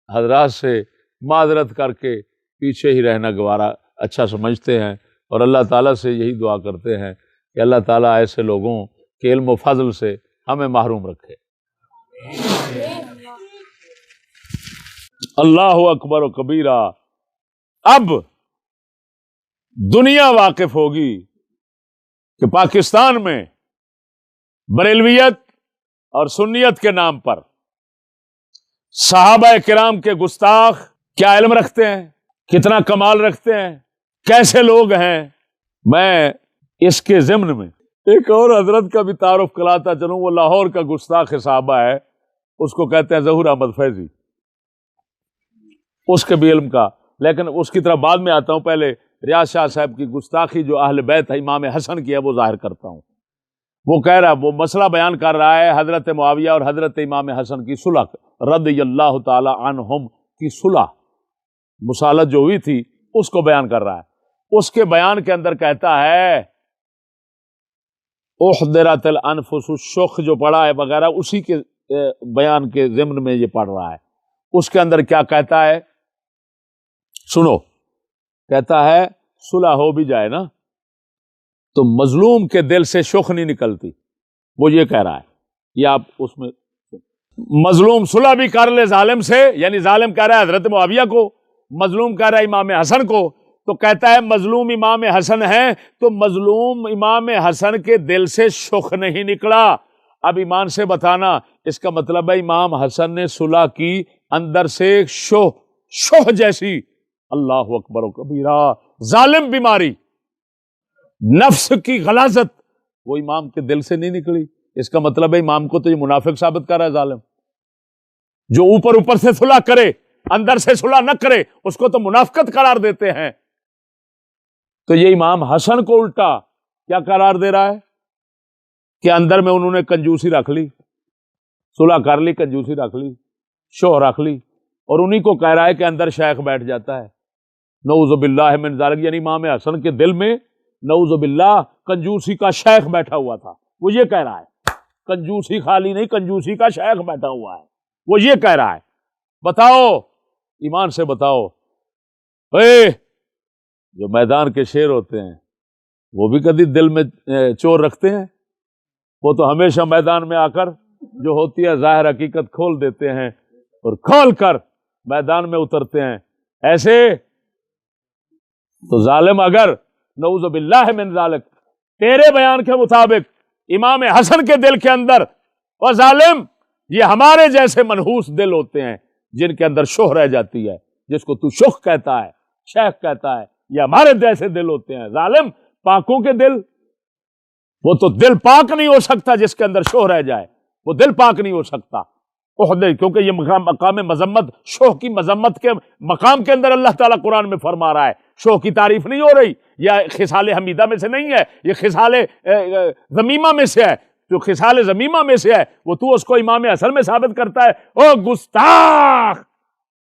حضرات سے معذرت کر کے پیچھے ہی رہنا گوارا اچھا سمجھتے ہیں، اور اللہ تعالیٰ سے یہی دعا کرتے ہیں کہ اللہ تعالیٰ ایسے لوگوں کے علم و فضل سے ہمیں محروم رکھے۔ اللہ اکبر و کبیرہ۔ اب دنیا واقف ہوگی کہ پاکستان میں بریلویت اور سنیت کے نام پر صحابہ کرام کے گستاخ کیا علم رکھتے ہیں، کتنا کمال رکھتے ہیں، کیسے لوگ ہیں۔ میں اس کے ضمن میں ایک اور حضرت کا بھی تعارف کراتا چلوں، وہ لاہور کا گستاخ صحابہ ہے، اس کو کہتے ہیں ظہور احمد فیضی، اس کے بھی علم کا، لیکن اس کی طرف بعد میں آتا ہوں۔ پہلے ریاض شاہ صاحب کی گستاخی جو اہل بیت ہے امام حسن کی ہے وہ ظاہر کرتا ہوں۔ وہ کہہ رہا، وہ مسئلہ بیان کر رہا ہے حضرت معاویہ اور حضرت امام حسن کی صلح رضی اللہ تعالی عنہم کی صلح، مصالحت جو ہوئی تھی اس کو بیان کر رہا ہے۔ اس کے بیان کے اندر کہتا ہے احضرت الانفس الشح جو پڑھا ہے وغیرہ، اسی کے بیان کے ضمن میں یہ پڑھ رہا ہے۔ اس کے اندر کیا کہتا ہے سنو، کہتا ہے صلح ہو بھی جائے نا تو مظلوم کے دل سے شخ نہیں نکلتی، وہ یہ کہہ رہا ہے۔ یہ آپ اس میں مظلوم صلح بھی کر لے ظالم سے، یعنی ظالم کہہ رہا ہے حضرت معاویہ کو، مظلوم کہہ رہا ہے امام حسن کو، تو کہتا ہے مظلوم امام حسن ہے تو مظلوم امام حسن کے دل سے شخ نہیں نکلا۔ اب ایمان سے بتانا، اس کا مطلب ہے امام حسن نے صلح کی، اندر سے شوہ جیسی، اللہ اکبر و کبیرہ، ظالم بیماری، نفس کی غلاظت وہ امام کے دل سے نہیں نکلی۔ اس کا مطلب ہے امام کو تو یہ منافق ثابت کر رہا ہے ظالم، جو اوپر سے صلح کرے اندر سے صلح نہ کرے اس کو تو منافقت قرار دیتے ہیں۔ تو یہ امام حسن کو الٹا کیا قرار دے رہا ہے کہ اندر میں انہوں نے کنجوسی رکھ لی، صلح کر لی، کنجوسی رکھ لی، شوہ رکھ لی، اور انہی کو کہہ رہا ہے کہ اندر شیخ بیٹھ جاتا ہے، نعوذ باللہ من ذالک، یعنی امام حسن کے دل میں نعوذ باللہ کنجوسی کا شیخ بیٹھا ہوا تھا، وہ یہ کہہ رہا ہے، کنجوسی خالی نہیں، کنجوسی کا شیخ بیٹھا ہوا ہے، وہ یہ کہہ رہا ہے۔ بتاؤ ایمان سے بتاؤ، جو میدان کے شیر ہوتے ہیں وہ بھی کبھی دل میں چور رکھتے ہیں؟ وہ تو ہمیشہ میدان میں آ کر جو ہوتی ہے ظاہر حقیقت کھول دیتے ہیں اور کھول کر میدان میں اترتے ہیں۔ ایسے تو ظالم اگر نعوذ باللہ من ذالک تیرے بیان کے مطابق امام حسن کے دل کے اندر، اور ظالم یہ ہمارے جیسے منحوس دل ہوتے ہیں جن کے اندر شوہ رہ جاتی ہے، جس کو تو شوخ کہتا ہے، شیخ کہتا ہے، یہ ہمارے جیسے دل ہوتے ہیں ظالم، پاکوں کے دل۔ وہ تو دل پاک نہیں ہو سکتا جس کے اندر شوہ رہ جائے، وہ دل پاک نہیں ہو سکتا، کیونکہ یہ مقام مذمت، شوہ کی مذمت کے مقام کے اندر اللہ تعالیٰ قرآن میں فرما رہا ہے۔ شوہ کی تعریف نہیں ہو رہی، یا خصال حمیدہ میں سے نہیں ہے، یہ خصال ذمیمہ میں سے ہے۔ جو خصال ذمیمہ میں سے ہے وہ تو اس کو امام حسن میں ثابت کرتا ہے، او گستاخ،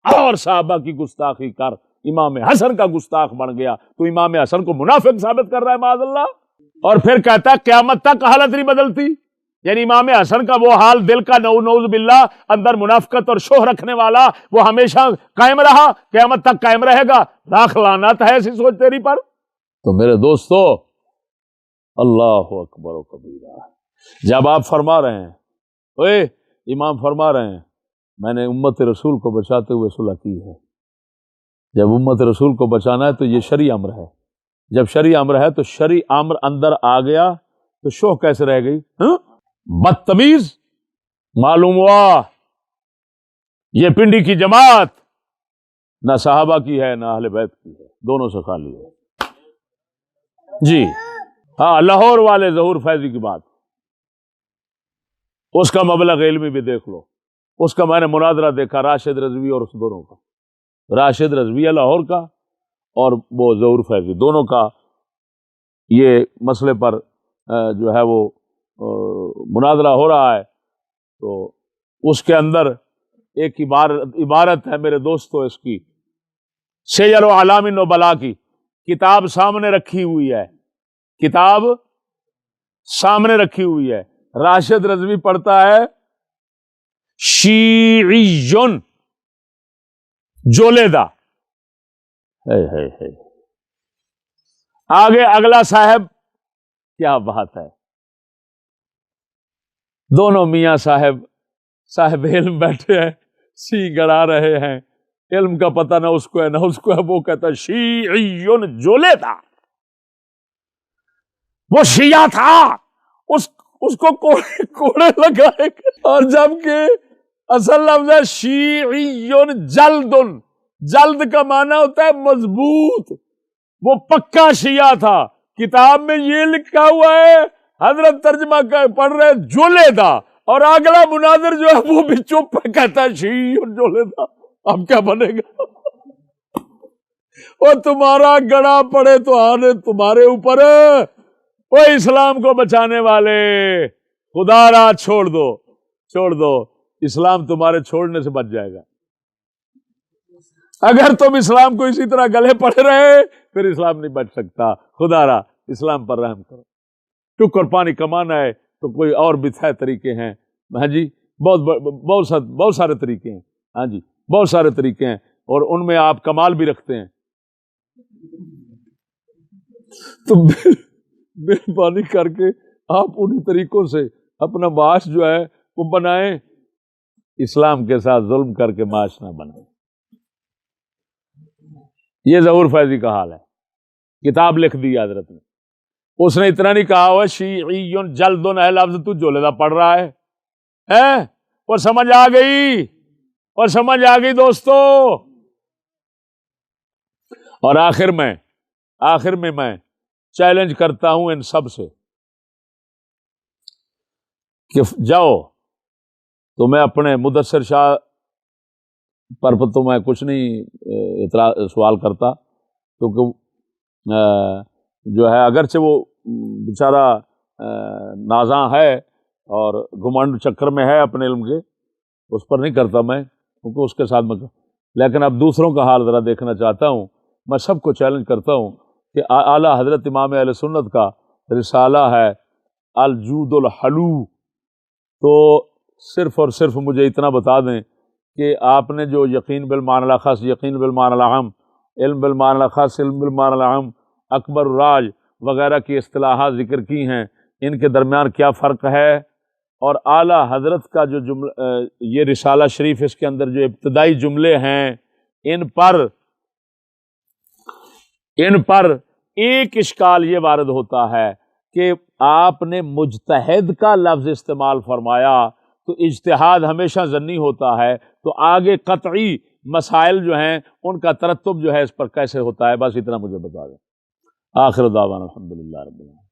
اور صحابہ کی گستاخی کر، امام حسن کا گستاخ بن گیا، تو امام حسن کو منافق ثابت کر رہا ہے معاذ اللہ۔ اور پھر کہتا ہے قیامت تک حالت نہیں بدلتی، یعنی امام حسن کا وہ حال دل کا نعوذ باللہ اندر منافقت اور شوہ رکھنے والا وہ ہمیشہ قائم رہا، قیامت تک قائم رہے گا۔ لاکھ لعنت ہے ایسی سوچ تیری پر۔ تو میرے دوستو، اللہ اکبر و کبیرہ، جب آپ فرما رہے ہیں، امام فرما رہے ہیں میں نے امت رسول کو بچاتے ہوئے صلح کی ہے، جب امت رسول کو بچانا ہے تو یہ شرعی امر ہے، جب شرعی امر ہے تو شرعی امر اندر آ گیا تو شوہ کیسے رہ گئی؟ بدتمیز، معلوم ہوا یہ پنڈی کی جماعت نہ صحابہ کی ہے نہ اہل بیت کی ہے، دونوں سے خالی ہے۔ جی ہاں، لاہور والے ظہور فیضی کی بات، اس کا مبلغ علمی بھی دیکھ لو، اس کا میں نے مناظرہ دیکھا راشد رضوی اور اس دونوں کا، راشد رضویہ لاہور کا اور وہ ظہور فیضی، دونوں کا یہ مسئلے پر جو ہے وہ مناظرہ ہو رہا ہے۔ تو اس کے اندر ایک عبارت ہے میرے دوستو، اس کی سیر و اعلام النبلاء کی کتاب سامنے رکھی ہوئی ہے، کتاب سامنے رکھی ہوئی ہے، راشد رضوی پڑھتا ہے شیعیٌ جولیدہ، آگے اگلا صاحب، کیا بات ہے، دونوں میاں صاحب علم بیٹھے ہیں، سی گڑا رہے ہیں، علم کا پتہ نہ اس کو ہے نہ اس کو ہے، وہ کہتا ہے شیعیٌ جولیدہ، وہ شیعہ تھا، اس کو کوڑے لگائے، اور جبکہ اصل لفظ ہے شیعیٌ جلدٌ، جلد کا معنی ہوتا ہے مضبوط، وہ پکا شیعہ تھا، کتاب میں یہ لکھا ہوا ہے، حضرت ترجمہ پڑھ رہے جولے دا، اور اگلا مناظر جو ہے وہ بھی چپ ہے، کہتا ہے شیعی اور جولے دا، اب کیا بنے گا؟ اور تمہارا گڑا پڑے تو آنے تمہارے اوپر، وہ اسلام کو بچانے والے خدا را چھوڑ دو، اسلام تمہارے چھوڑنے سے بچ جائے گا۔ اگر تم اسلام کو اسی طرح گلے پڑے رہے پھر اسلام نہیں بچ سکتا۔ خدا را اسلام پر رحم کرو۔ ٹکر پانی کمانا ہے تو کوئی اور بھی طریقے ہیں، ہاں جی، بہت سارے طریقے ہیں، ہاں جی، بہت سارے طریقے ہیں، اور ان میں آپ کمال بھی رکھتے ہیں۔ تو مہربانی کر کے آپ انہی طریقوں سے اپنا معاش جو ہے وہ بنائیں، اسلام کے ساتھ ظلم کر کے معاش نہ بنائیں۔ یہ ظہور فیضی کا حال ہے، کتاب لکھ دی حضرت نے، اس نے اتنا نہیں کہا ہوا شیعی جلدن ہے لفظ تو جولے دا پڑھ رہا ہے، اور سمجھ آ گئی دوستو۔ اور آخر میں میں چیلنج کرتا ہوں ان سب سے کہ جاؤ، تو میں اپنے مدثر شاہ پر تو میں کچھ نہیں سوال کرتا، کیونکہ جو ہے اگرچہ وہ بیچارہ نازاں ہے اور گھمنڈ چکر میں ہے اپنے علم کے، اس پر نہیں کرتا میں، کیونکہ اس کے ساتھ میں، لیکن اب دوسروں کا حال ذرا دیکھنا چاہتا ہوں۔ میں سب کو چیلنج کرتا ہوں کہ اعلیٰ حضرت امام اہل سنت کا رسالہ ہے الجود الحلو، تو صرف اور صرف مجھے اتنا بتا دیں کہ آپ نے جو یقین بالمعنی الاخص، یقین بالمعنی الاعم، علم بالمعنی الاخص، علم بالمعنی الاعم، اکبر الراج وغیرہ کی اصطلاحات ذکر کی ہیں، ان کے درمیان کیا فرق ہے، اور اعلیٰ حضرت کا جو جملہ یہ رسالہ شریف، اس کے اندر جو ابتدائی جملے ہیں، ان پر ایک اشکال یہ وارد ہوتا ہے کہ آپ نے مجتہد کا لفظ استعمال فرمایا، تو اجتہاد ہمیشہ ظنی ہوتا ہے، تو آگے قطعی مسائل جو ہیں ان کا ترتب جو ہے اس پر کیسے ہوتا ہے، بس اتنا مجھے بتا دیں۔ آخر دعوانا الحمدللہ رب العالمین۔